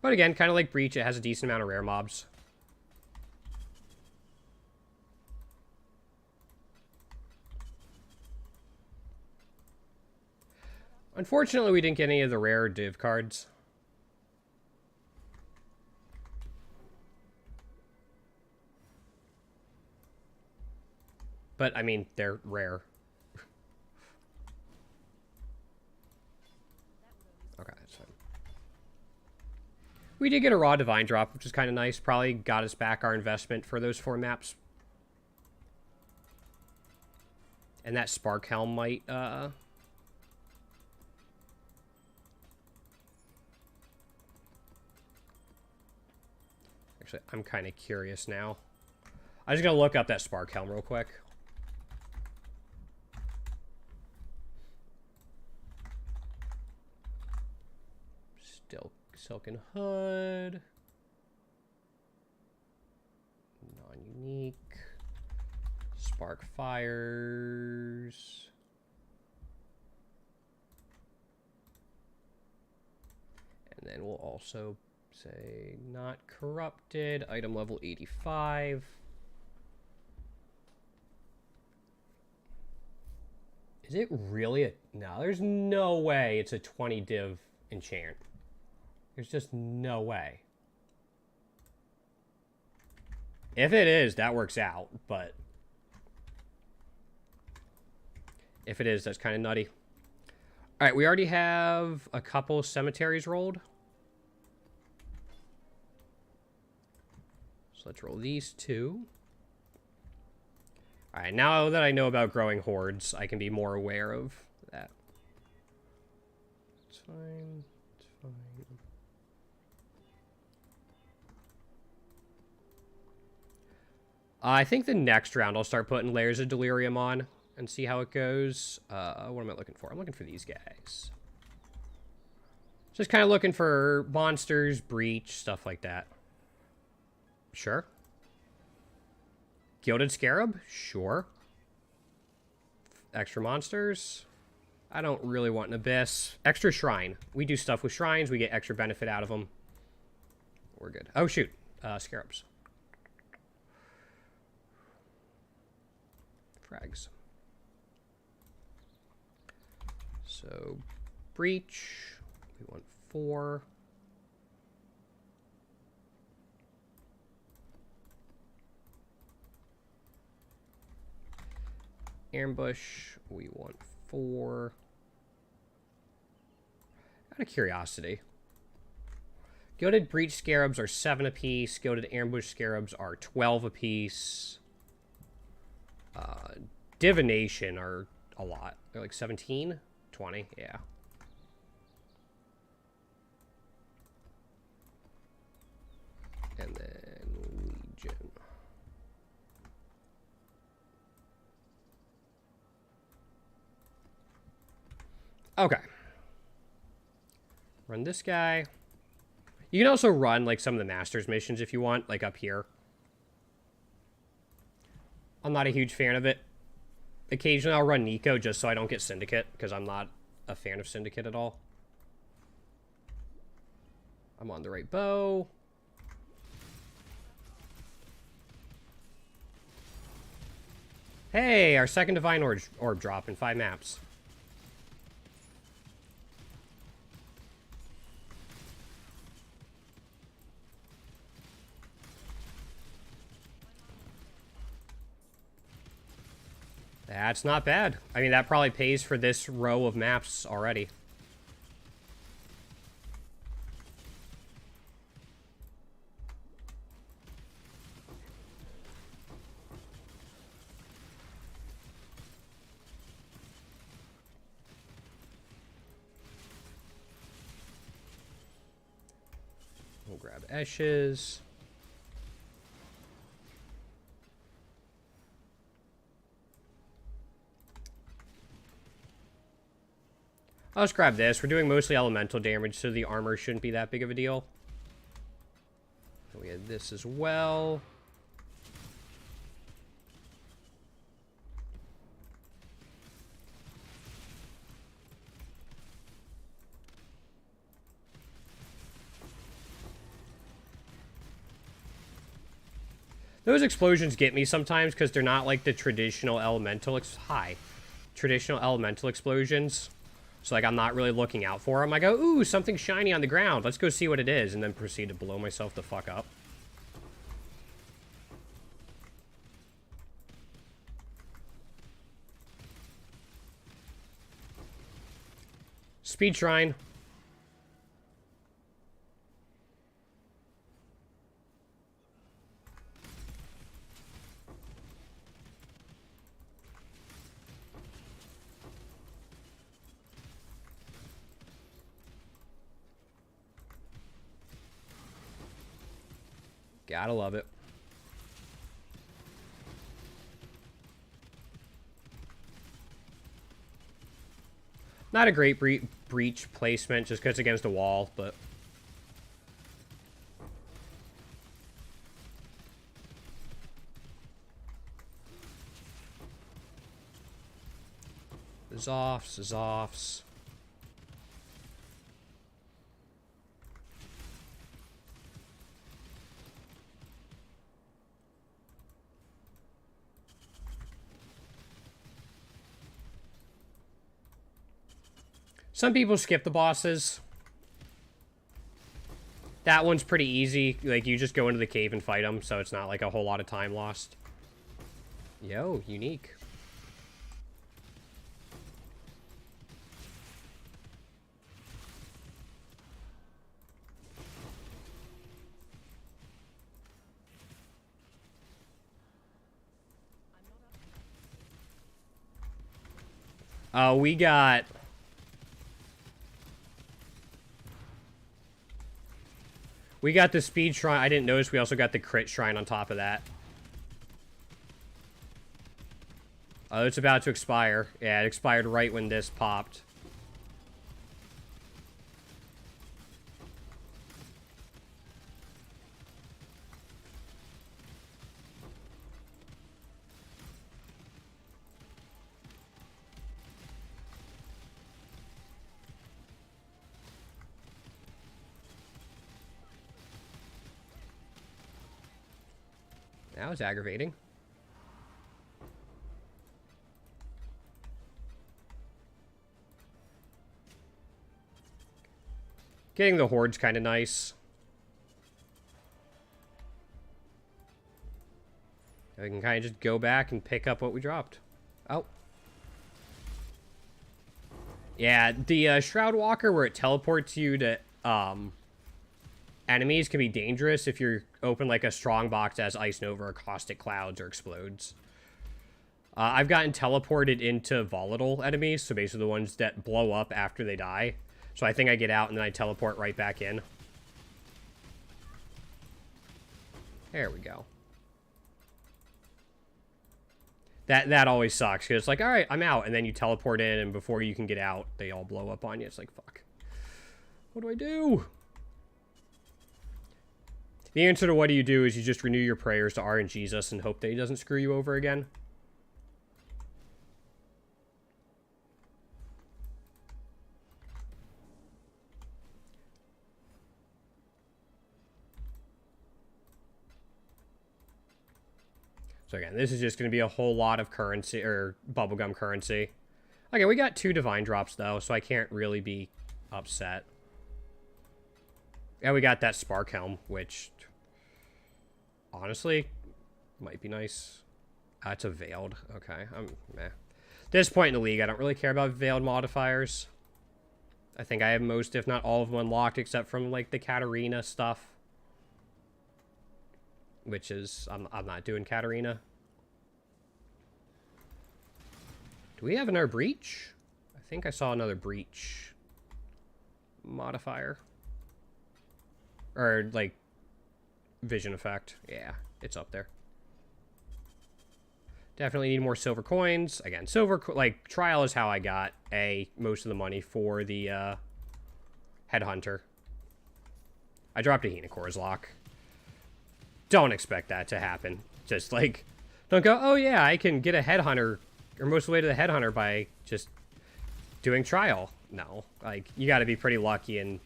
[SPEAKER 1] But again, kind of like Breach, it has a decent amount of rare mobs. Unfortunately, we didn't get any of the rare div cards. But, I mean, they're rare. Okay, that's fine. We did get a raw divine drop, which is kind of nice. Probably got us back our investment for those 4 maps. And that Spark Helm might, Actually, I'm kind of curious now. I'm just going to look up that Spark Helm real quick. Still Silken Hood. Non-unique. Spark Fires. And then we'll also say not corrupted. Item level 85. Is it really a... No, there's no way it's a 20 div enchant. There's just no way. If it is, that works out, but... if it is, that's kind of nutty. Alright, we already have a couple cemeteries rolled. So let's roll these 2. Alright, now that I know about growing hordes, I can be more aware of that. It's fine. It's fine. I think the next round I'll start putting layers of delirium on and see how it goes. What am I looking for? I'm looking for these guys. Just kind of looking for monsters, breach, stuff like that. Sure. Gilded Scarab? Sure. Extra monsters? I don't really want an Abyss. Extra Shrine. We do stuff with shrines. We get extra benefit out of them. We're good. Oh, shoot. Scarabs. Frags. So, Breach. We want 4. Ambush, we want 4. Out of curiosity, Goated Breach Scarabs are 7 apiece. Goated Ambush Scarabs are 12 apiece. Divination are a lot. They're like 17? 20, yeah. And then Legion. Okay. Run this guy. You can also run, like, some of the Master's missions if you want, like, up here. I'm not a huge fan of it. Occasionally I'll run Nico just so I don't get Syndicate, because I'm not a fan of Syndicate at all. I'm on the right bow. Hey, our second Divine Orb drop in 5 maps. That's not bad. I mean, that probably pays for this row of maps already. We'll grab Eshes. I'll just grab this. We're doing mostly elemental damage, so the armor shouldn't be that big of a deal. We had this as well. Those explosions get me sometimes because they're not like the traditional elemental traditional elemental explosions. So, like, I'm not really looking out for them. I go, ooh, something shiny on the ground. Let's go see what it is. And then proceed to blow myself the fuck up. Speed Shrine. Gotta love it. Not a great breach placement just because it's against a wall, but... Zoffs. Some people skip the bosses. That one's pretty easy. Like, you just go into the cave and fight them, so it's not like a whole lot of time lost. Yo, unique. We got... We got the speed shrine. I didn't notice we also got the crit shrine on top of that. Oh, it's about to expire. Yeah, it expired right when this popped. That was aggravating. Getting the horde's kind of nice. We can kind of just go back and pick up what we dropped. Oh. Yeah, the Shroud Walker where it teleports you to enemies can be dangerous if you're open like a strong box that has Ice Nova or Caustic Clouds or Explodes. I've gotten teleported into volatile enemies, so basically the ones that blow up after they die. So I think I get out and then I teleport right back in. There we go. That always sucks, because it's like, alright, I'm out, and then you teleport in, and before you can get out, they all blow up on you. It's like, fuck. What do I do? The answer to what do you do is you just renew your prayers to RNGesus and hope that he doesn't screw you over again. So again, this is just going to be a whole lot of currency, or bubblegum currency. Okay, we got 2 divine drops, though, so I can't really be upset. Yeah, we got that Spark Helm, which, honestly, might be nice. It's a Veiled. Okay, meh. At this point in the league, I don't really care about Veiled modifiers. I think I have most, if not all of them unlocked, except from, like, the Katarina stuff. Which is, I'm not doing Katarina. Do we have another breach? I think I saw another breach modifier. Or, like, vision effect. Yeah, it's up there. Definitely need more silver coins. Again, silver, like, trial is how I got most of the money for the Headhunter. I dropped a Henocor's Lock. Don't expect that to happen. Just, like, don't go, oh, yeah, I can get a Headhunter, or most of the way to the Headhunter by just doing trial. No. Like, you gotta be pretty lucky and,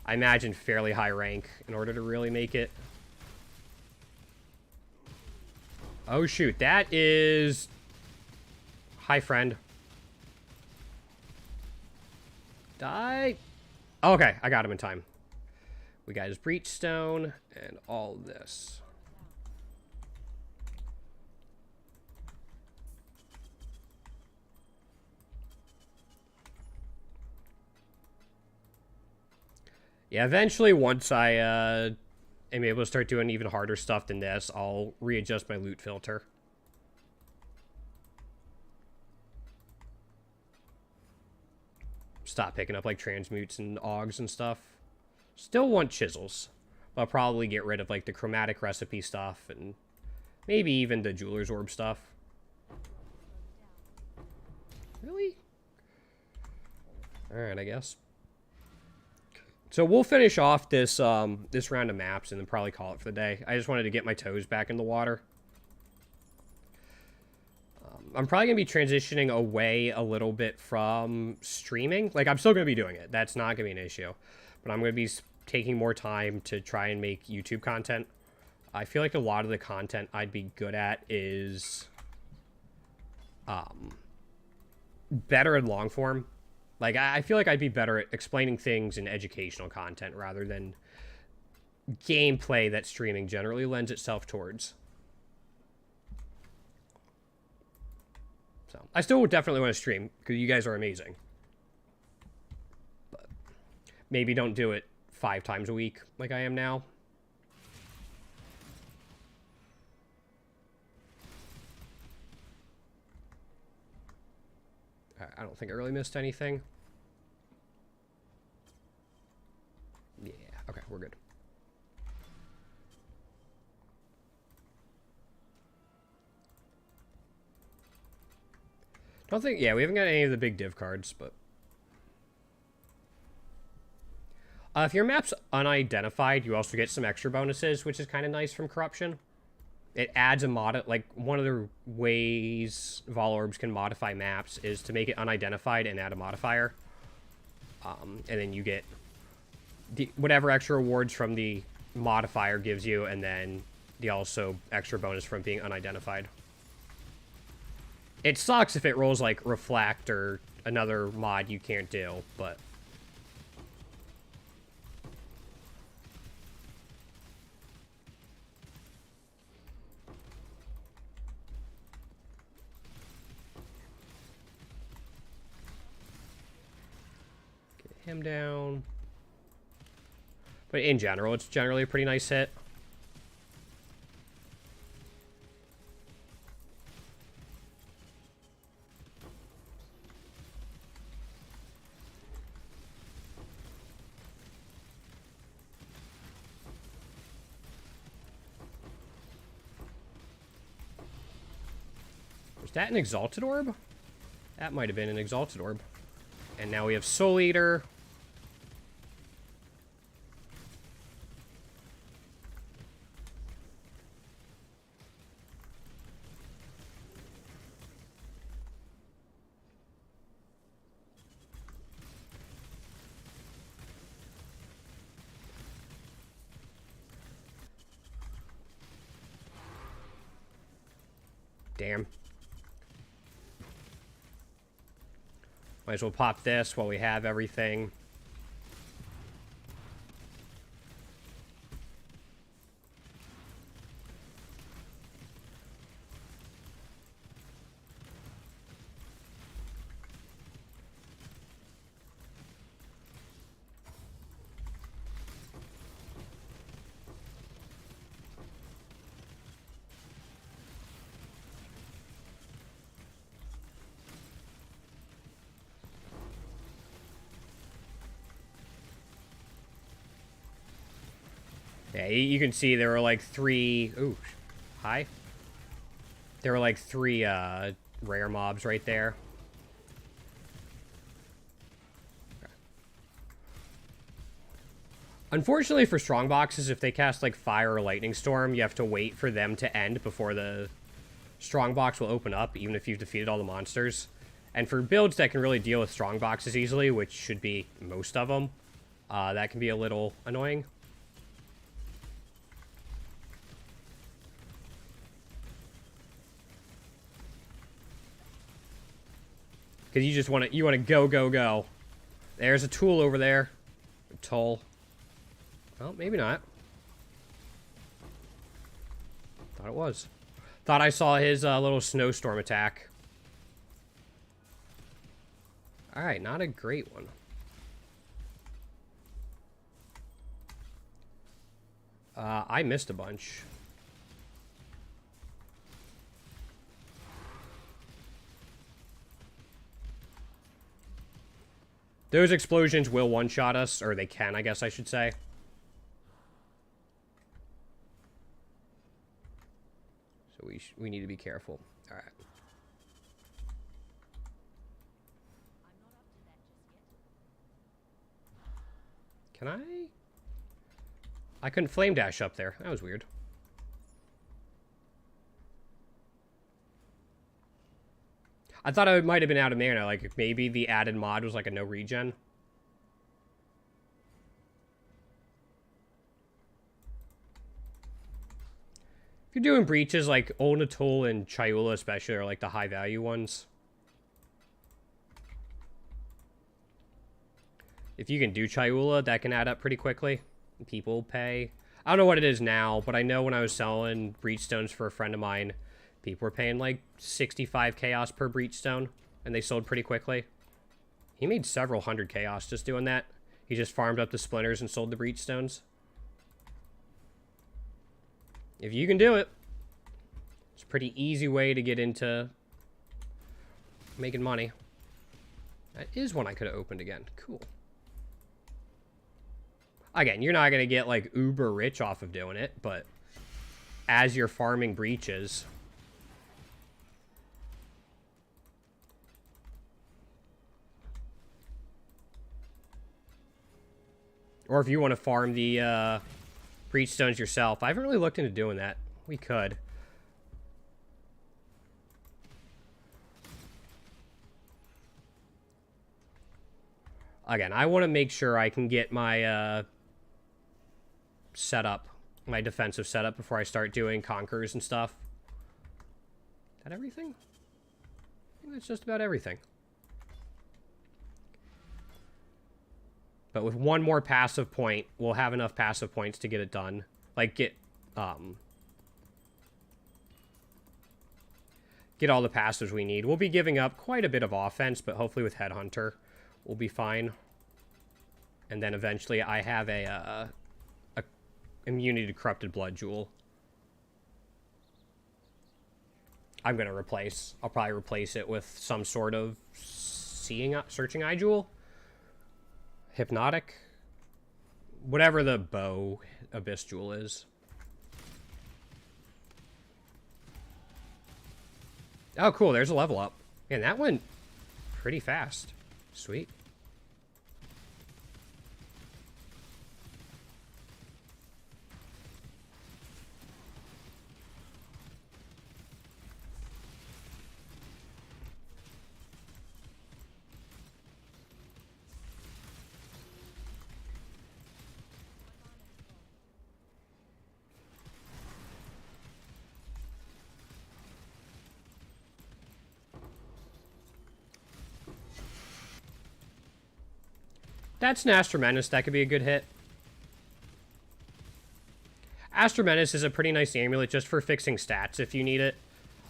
[SPEAKER 1] I imagine, fairly high rank in order to really make it. Oh, shoot. That is... Hi, friend. Die. Okay, I got him in time. We got his Breachstone and all this. Yeah, eventually, once I am able to start doing even harder stuff than this, I'll readjust my loot filter. Stop picking up, like, transmutes and augs and stuff. Still want chisels. But I'll probably get rid of, like, the chromatic recipe stuff and maybe even the jeweler's orb stuff. Really? Alright, I guess. So we'll finish off this this round of maps and then probably call it for the day. I just wanted to get my toes back in the water. I'm probably going to be transitioning away a little bit from streaming. Like, I'm still going to be doing it. That's not going to be an issue. But I'm going to be taking more time to try and make YouTube content. I feel like a lot of the content I'd be good at is better in long form. Like, I feel like I'd be better at explaining things in educational content rather than gameplay that streaming generally lends itself towards. So, I still definitely want to stream, because you guys are amazing. But maybe don't do it 5 times a week like I am now. I don't think I really missed anything. Yeah, okay, we're good. Don't think, yeah, we haven't got any of the big div cards, but... if your map's unidentified, you also get some extra bonuses, which is kind of nice from Corruption. It adds a mod, like, one of the ways Vol Orbs can modify maps is to make it unidentified and add a modifier. And then you get whatever extra rewards from the modifier gives you, and then the also extra bonus from being unidentified. It sucks if it rolls, like, Reflect or another mod you can't do, but... him down. But in general, it's generally a pretty nice hit. Was that an Exalted Orb? That might have been an Exalted Orb. And now we have Soul Eater. Damn. Might as well pop this while we have everything. Yeah, you can see there were like 3... Ooh, hi. There were like 3 rare mobs right there. Okay. Unfortunately for strong boxes, if they cast like Fire or Lightning Storm, you have to wait for them to end before the strong box will open up, even if you've defeated all the monsters. And for builds that can really deal with strong boxes easily, which should be most of them, that can be a little annoying. Because you just want to, go, go, go. There's a tool over there. A toll. Well, maybe not. Thought it was. Thought I saw his little snowstorm attack. Alright, not a great one. I missed a bunch. Those explosions will one-shot us, or they can, I guess I should say. So we need to be careful. All right. Can I? I couldn't flame dash up there. That was weird. I thought I might have been out of mana. Like, maybe the added mod was like a no regen. If you're doing breaches, like Olnatul and Chayula especially are like the high value ones. If you can do Chayula, that can add up pretty quickly. People pay. I don't know what it is now, but I know when I was selling breach stones for a friend of mine, people were paying like 65 chaos per breach stone, and they sold pretty quickly. He made several hundred chaos just doing that. He just farmed up the splinters and sold the breach stones. If you can do it, it's a pretty easy way to get into making money. That is one I could have opened again. Cool. Again, you're not going to get like uber rich off of doing it, but as you're farming breaches... Or if you want to farm the breach stones yourself. I haven't really looked into doing that. We could. Again, I want to make sure I can get my setup, my defensive setup before I start doing conquerors and stuff. Is that everything? I think that's just about everything. But with one more passive point, we'll have enough passive points to get it done. Like, get all the passives we need. We'll be giving up quite a bit of offense, but hopefully with Headhunter, we'll be fine. And then eventually I have a immunity to corrupted blood jewel. I'm going to replace. I'll probably replace it with some sort of searching eye jewel. Hypnotic. Whatever the bow abyss jewel is. Oh, cool. There's a level up. And that went pretty fast. Sweet. That's an Astra Menace. That could be a good hit. Astra Menace is a pretty nice amulet just for fixing stats if you need it.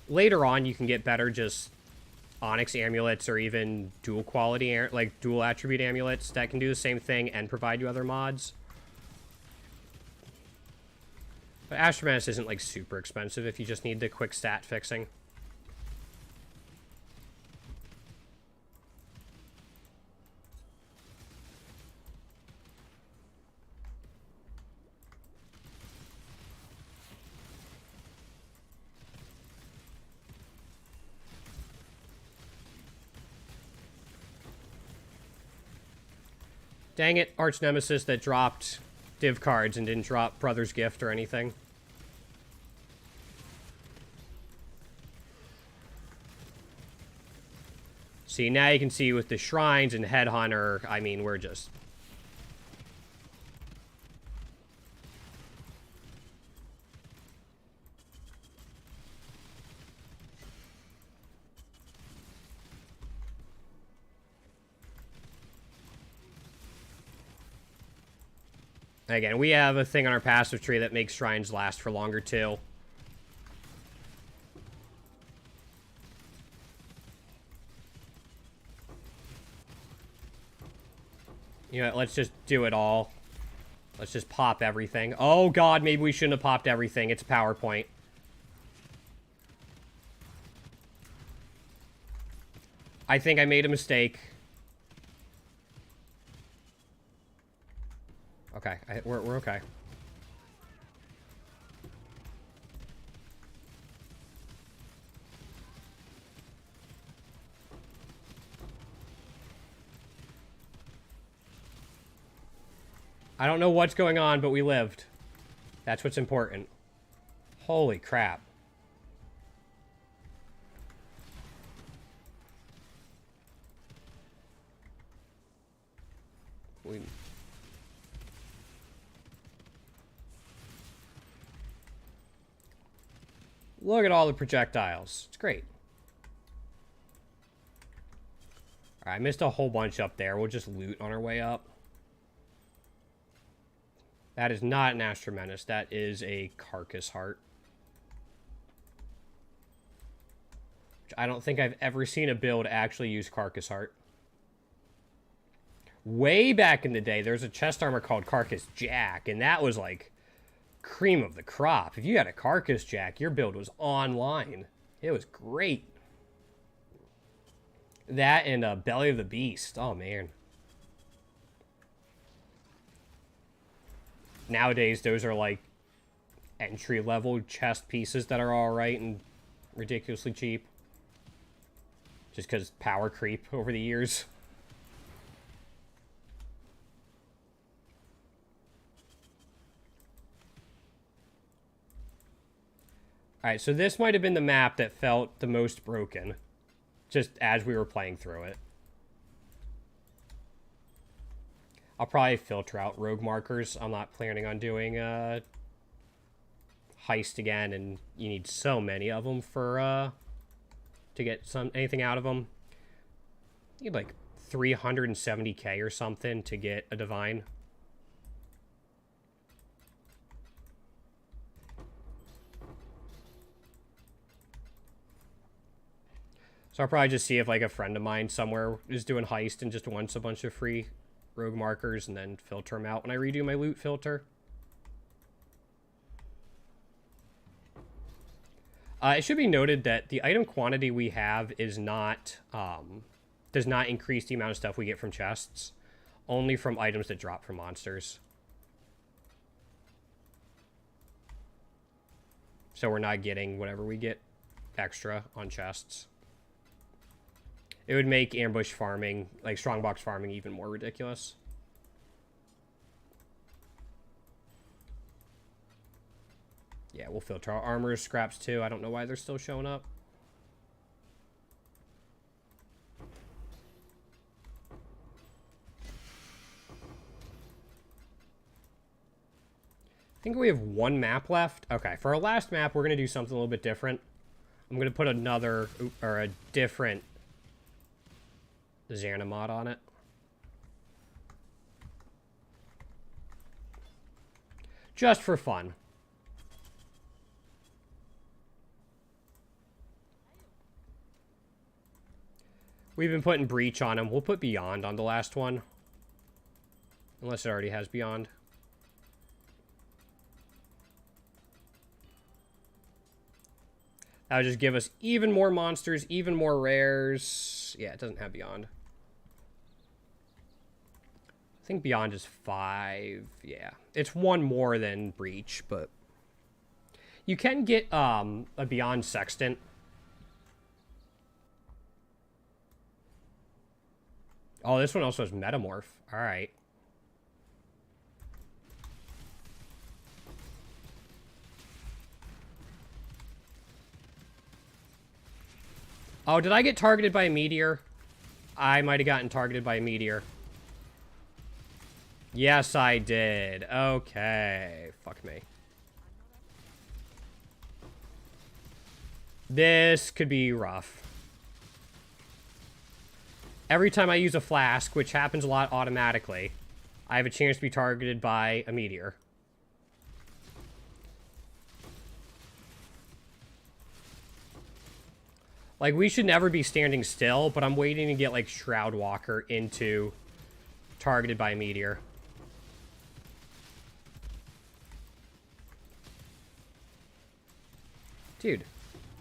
[SPEAKER 1] Later on, you can get better just Onyx amulets or even dual quality, like dual attribute amulets that can do the same thing and provide you other mods. But Astra Menace isn't like super expensive if you just need the quick stat fixing. Dang it, Arch Nemesis that dropped div cards and didn't drop Brother's Gift or anything. See, now you can see with the Shrines and Headhunter, I mean, we're just... Again, we have a thing on our passive tree that makes Shrines last for longer, too. You know, let's just do it all. Let's just pop everything. Oh, God, maybe we shouldn't have popped everything. It's a PowerPoint. I think I made a mistake. Okay, we're okay. I don't know what's going on, but we lived. That's what's important. Holy crap. Look at all the projectiles. It's great. Alright, I missed a whole bunch up there. We'll just loot on our way up. That is not an Astra Menace. That is a Carcass Heart. Which I don't think I've ever seen a build actually use Carcass Heart. Way back in the day, there's a chest armor called Carcass Jack, and that was like cream of the crop. If you had a Carcass Jack, your build was online. It was great. That and Belly of the Beast. Oh, man. Nowadays, those are like entry-level chest pieces that are alright and ridiculously cheap. Just because power creep over the years. Alright, so this might have been the map that felt the most broken. Just as we were playing through it. I'll probably filter out rogue markers. I'm not planning on doing heist again, and you need so many of them for to get anything out of them. You need like 370k or something to get a divine. So I'll probably just see if like a friend of mine somewhere is doing heist and just wants a bunch of free rogue markers and then filter them out when I redo my loot filter. It should be noted that the item quantity we have is not, does not increase the amount of stuff we get from chests. Only from items that drop from monsters. So we're not getting whatever we get extra on chests. It would make ambush farming, like strongbox farming, even more ridiculous. Yeah, we'll filter our armor scraps too. I don't know why they're still showing up. I think we have one map left. Okay, for our last map, we're going to do something a little bit different. I'm going to put another, or a different Xana mod on it. Just for fun. We've been putting Breach on him. We'll put Beyond on the last one. Unless it already has Beyond. That would just give us even more monsters, even more rares. Yeah, it doesn't have Beyond. I think Beyond is 5. Yeah, it's one more than Breach, but... You can get a Beyond Sextant. Oh, this one also has Metamorph. Alright. Oh, did I get targeted by a meteor? I might have gotten targeted by a meteor. Yes, I did. Okay. Fuck me. This could be rough. Every time I use a flask, which happens a lot automatically, I have a chance to be targeted by a meteor. Like, we should never be standing still, but I'm waiting to get, like, Shroud Walker into targeted by a meteor. Dude,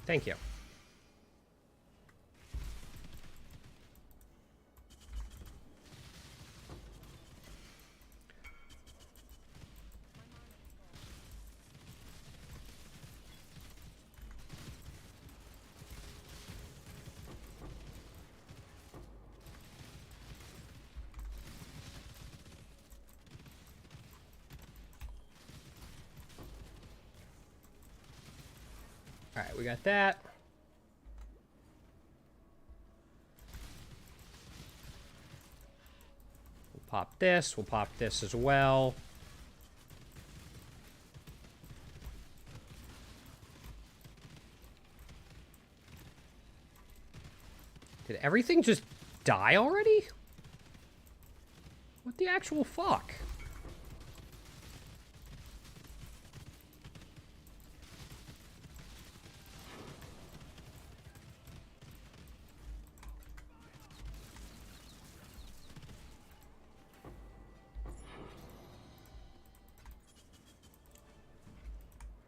[SPEAKER 1] thank you. Alright, we got that. We'll pop this. We'll pop this as well. Did everything just die already? What the actual fuck?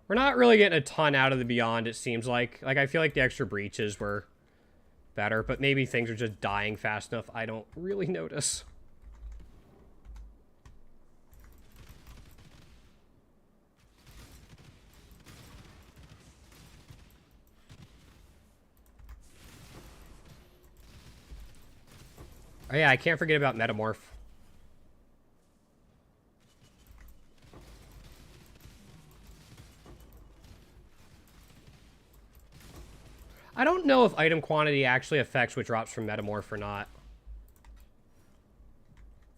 [SPEAKER 1] We're not really getting a ton out of the Beyond, it seems like. Like, I feel like the extra breaches were better, but maybe things are just dying fast enough I don't really notice. Oh yeah, I can't forget about Metamorph. I don't know if item quantity actually affects what drops from Metamorph or not.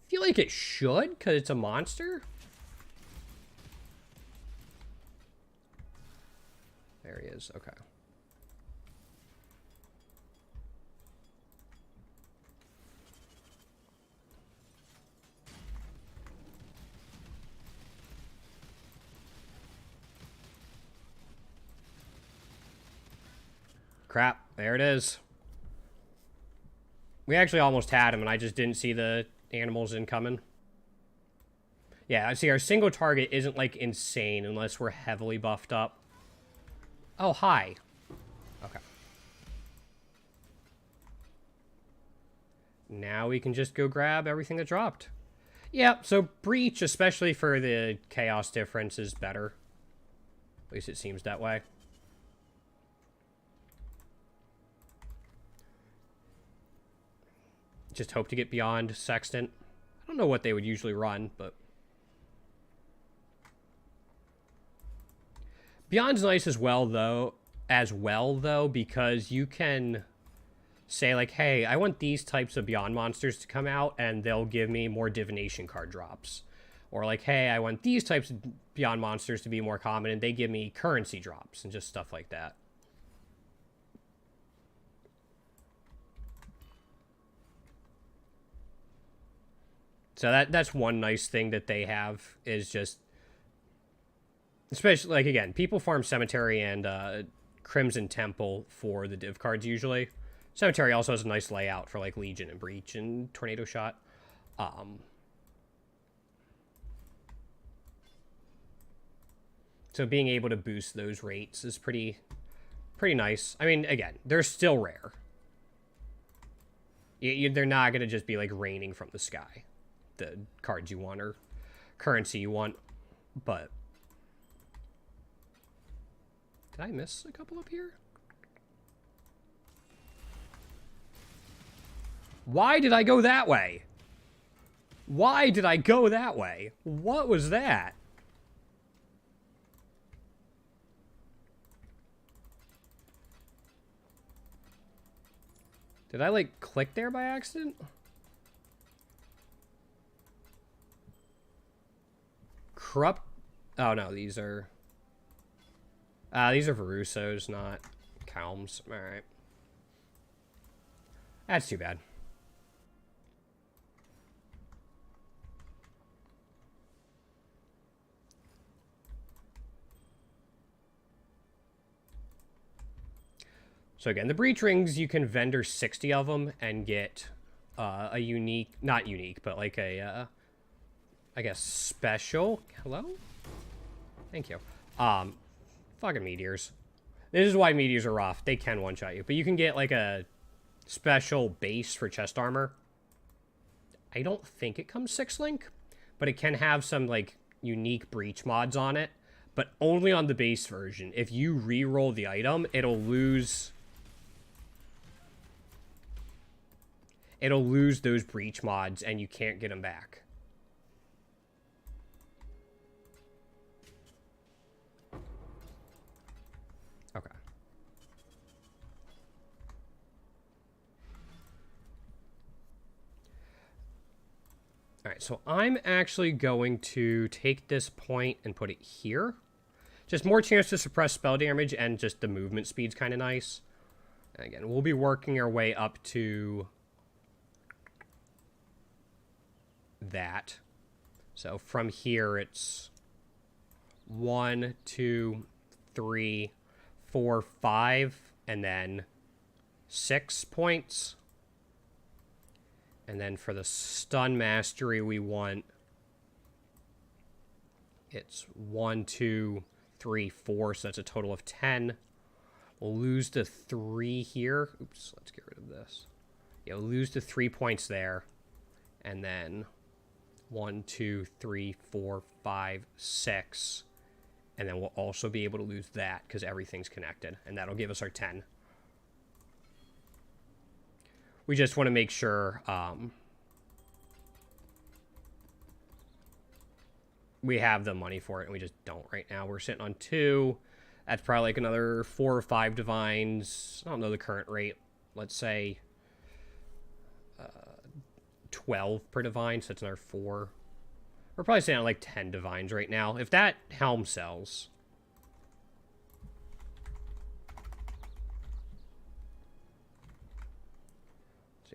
[SPEAKER 1] I feel like it should, because it's a monster. There he is, okay. Crap, there it is. We actually almost had him, and I just didn't see the animals incoming. Yeah, I see our single target isn't, like, insane unless we're heavily buffed up. Oh, hi. now we can just go grab everything that dropped. Yeah, so Breach, especially for the Chaos difference, is better. At least it seems that way. Just hope to get beyond Sextant. I don't know what they would usually run, but... Beyond's nice as well, though, because you can say, like, hey, I want these types of Beyond monsters to come out, and they'll give me more Divination card drops. Or, like, hey, I want these types of Beyond monsters to be more common, and they give me currency drops, and just stuff like that. So that's one nice thing that they have, is just... Especially, like, again, people farm Cemetery and Crimson Temple for the div cards, usually. Cemetery also has a nice layout for, like, Legion and Breach and Tornado Shot. So being able to boost those rates is pretty nice. I mean, again, they're still rare. They're not going to just be, like, raining from the sky. The cards you want or currency you want, but... Did I miss a couple up here? Why did I go that way? Why did I go that way? What was that? Did I, like, click there by accident? Corrupt... Oh, no, these are... these are Verusos, not Calms. Alright. That's too bad. So again, the Breach Rings, you can vendor 60 of them and get a unique... Not unique, but like a... I guess special... Hello? Thank you. Fucking meteors. This is why meteors are rough. They can one-shot you. But you can get, like, a special base for chest armor. I don't think it comes 6-link, but it can have some, like, unique breach mods on it. But only on the base version. If you re-roll the item, it'll lose... It'll lose those breach mods, and you can't get them back. Okay. Alright, so I'm actually going to take this point and put it here. Just more chance to suppress spell damage, and just the movement speed's kind of nice. And again, we'll be working our way up to that. So from here, it's 1, 2, 3, 4, 5, and then 6 points. And then for the stun mastery, we want... It's 1, 2, 3, 4, so that's a total of 10. We'll lose the 3 here. Oops, let's get rid of this. Yeah, we'll lose the 3 points there. And then 1, 2, 3, 4, 5, 6. And then we'll also be able to lose that because everything's connected. And that'll give us our 10. We just want to make sure we have the money for it, and we just don't right now. We're sitting on 2. That's probably like another 4 or 5 divines. I don't know the current rate. Let's say 12 per divine, so that's another 4. We're probably sitting on like 10 divines right now. If that helm sells...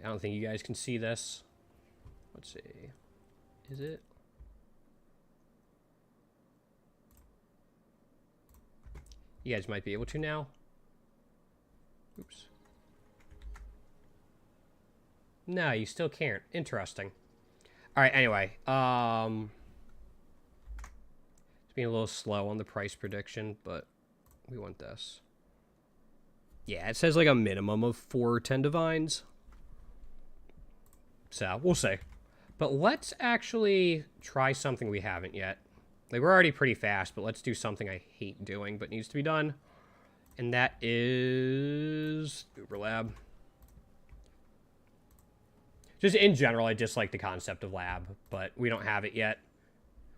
[SPEAKER 1] I don't think you guys can see this. Let's see. Is it? You guys might be able to now. Oops. No, you still can't. Interesting. All right, anyway. It's being a little slow on the price prediction, but we want this. Yeah, it says like a minimum of 4 or 10 divines. So, we'll see. But let's actually try something we haven't yet. Like, we're already pretty fast, but let's do something I hate doing, but needs to be done. And that is Uber Lab. Just in general, I dislike the concept of lab, but we don't have it yet.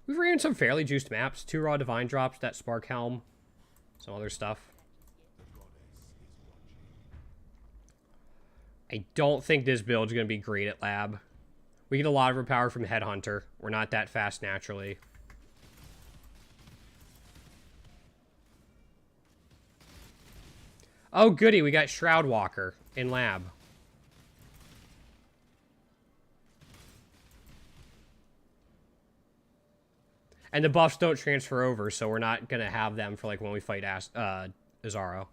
[SPEAKER 1] We've ran some fairly juiced maps. 2 raw divine drops, that Spark Helm, some other stuff. I don't think this build's going to be great at lab. We get a lot of our power from Headhunter. We're not that fast naturally. Oh, goody, we got Shroud Walker in lab. And the buffs don't transfer over, so we're not going to have them for, like, when we fight Azaro.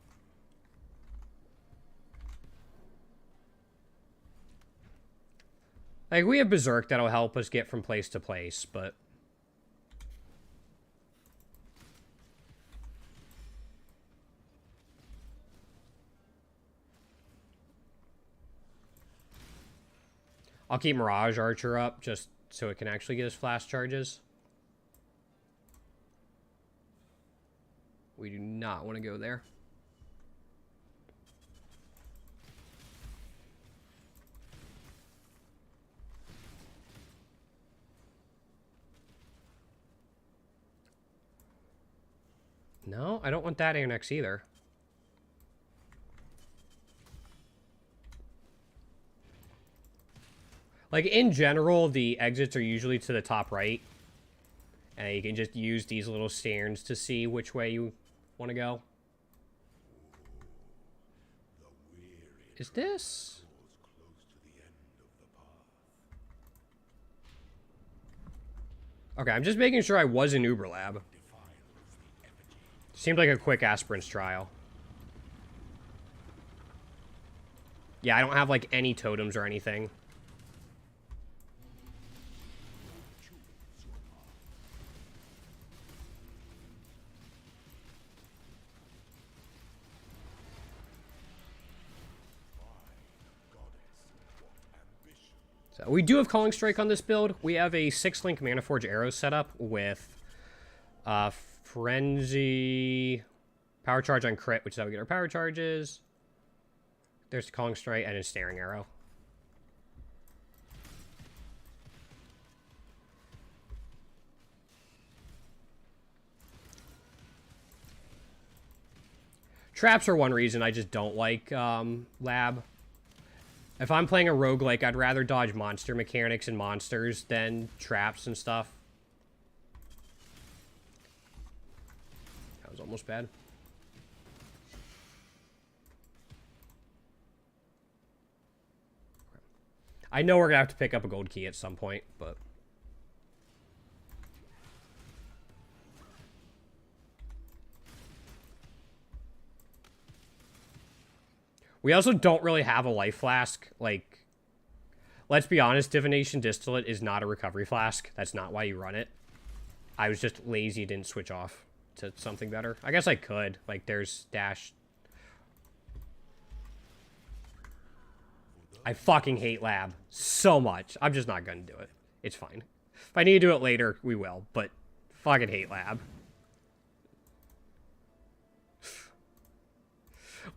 [SPEAKER 1] Like, we have Berserk that'll help us get from place to place, but... I'll keep Mirage Archer up, just so it can actually get us flash charges. We do not want to go there. No, I don't want that annex either. Like, in general, the exits are usually to the top right. And you can just use these little stands to see which way you want to go. Is this? Okay, I'm just making sure I was in Uber Lab. Seemed like a quick aspirant's trial. Yeah, I don't have, like, any totems or anything. So we do have Calling Strike on this build. We have a 6-link Manaforge Arrows setup with Frenzy, Power Charge on crit, which is how we get our power charges. There's the Calling Strike and a Snaring Arrow. Traps are one reason I just don't like Lab. If I'm playing a roguelike, I'd rather dodge monster mechanics and monsters than traps and stuff. That was almost bad. I know we're going to have to pick up a gold key at some point, but... We also don't really have a life flask. Like, let's be honest, Divination Distillate is not a recovery flask. That's not why you run it. I was just lazy, didn't switch off to something better. I guess I could. Like, there's dash. I fucking hate lab so much. I'm just not going to do it. It's fine. If I need to do it later, we will. But fucking hate lab.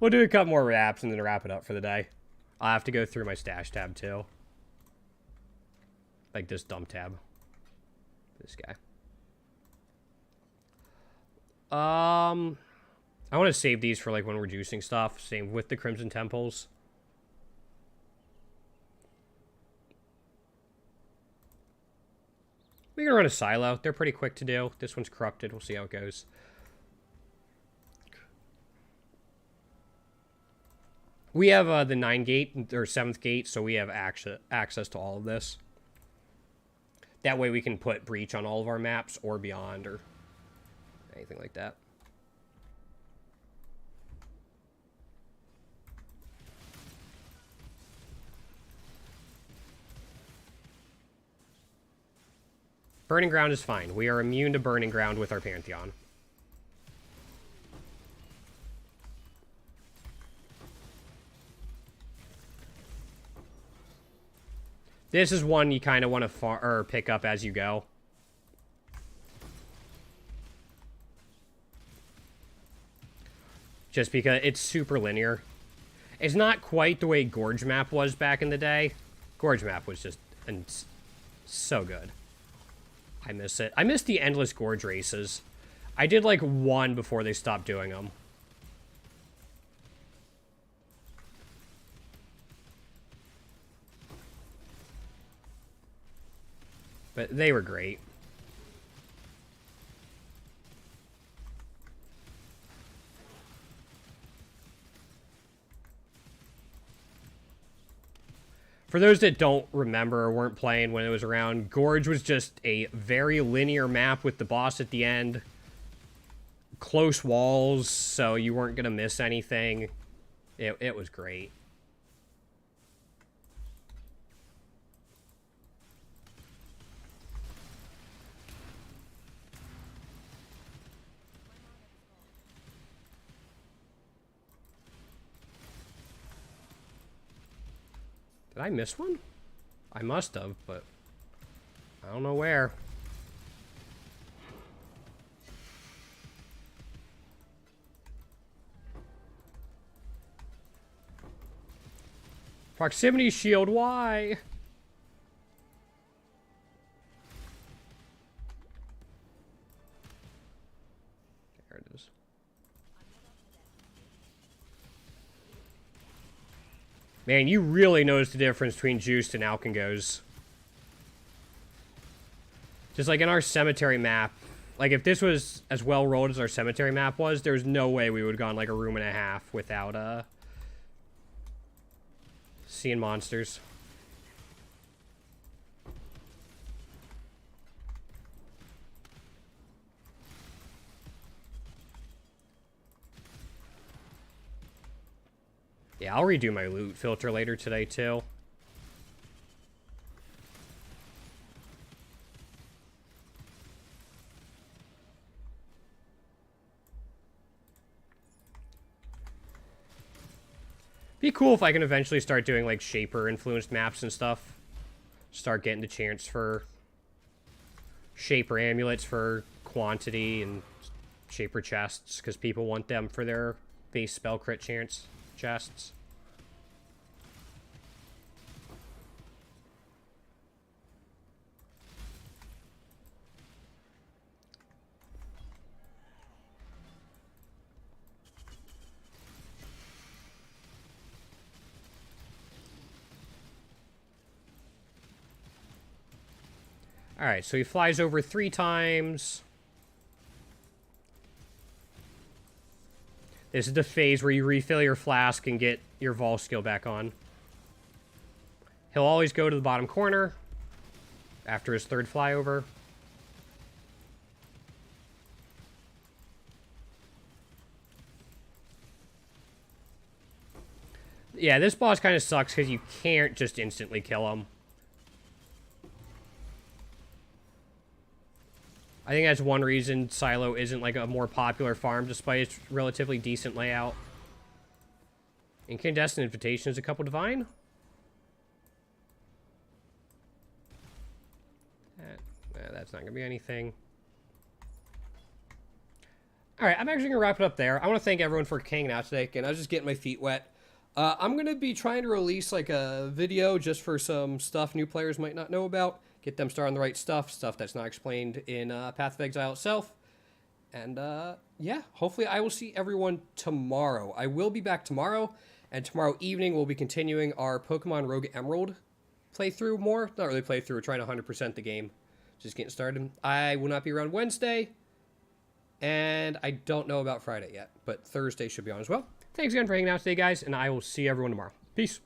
[SPEAKER 1] We'll do a couple more wraps and then wrap it up for the day. I'll have to go through my stash tab too. Like this dump tab. This guy. I want to save these for like when we're juicing stuff. Same with the Crimson Temples. We're gonna run a silo. They're pretty quick to do. This one's corrupted. We'll see how it goes. We have the 9th gate, or 7th gate, so we have access to all of this. That way we can put Breach on all of our maps, or beyond, or anything like that. Burning Ground is fine. We are immune to Burning Ground with our Pantheon. This is one you kind of want to pick up as you go. Just because it's super linear. It's not quite the way Gorge Map was back in the day. Gorge Map was just so good. I miss it. I miss the endless Gorge races. I did like one before they stopped doing them. But they were great. For those that don't remember or weren't playing when it was around, Gorge was just a very linear map with the boss at the end. Close walls, so you weren't going to miss anything. It was great. Did I miss one? I must have, but I don't know where. Proximity shield, why? There it is. Man, you really notice the difference between Juiced and Alkengos. Just like in our cemetery map, like if this was as well rolled as our cemetery map was, there's no way we would have gone like a room and a half without seeing monsters. Yeah, I'll redo my loot filter later today, too. Be cool if I can eventually start doing, like, Shaper-influenced maps and stuff. Start getting the chance for Shaper amulets for quantity and Shaper chests, because people want them for their base spell crit chance chests. Alright, so he flies over 3 times. This is the phase where you refill your flask and get your Vol skill back on. He'll always go to the bottom corner after his 3rd flyover. Yeah, this boss kind of sucks because you can't just instantly kill him. I think that's one reason Silo isn't like a more popular farm despite its relatively decent layout. Incandescent Invitation is a couple divine. That's not going to be anything. Alright, I'm actually going to wrap it up there. I want to thank everyone for hanging out today. Again, I was just getting my feet wet. I'm going to be trying to release like a video just for some stuff new players might not know about. Get them started on the right stuff that's not explained in Path of Exile itself. And yeah, hopefully I will see everyone tomorrow. I will be back tomorrow, and tomorrow evening we'll be continuing our Pokemon Rogue Emerald playthrough more. Not really playthrough, we're trying to 100% the game. Just getting started. I will not be around Wednesday, and I don't know about Friday yet, but Thursday should be on as well. Thanks again for hanging out today, guys, and I will see everyone tomorrow. Peace.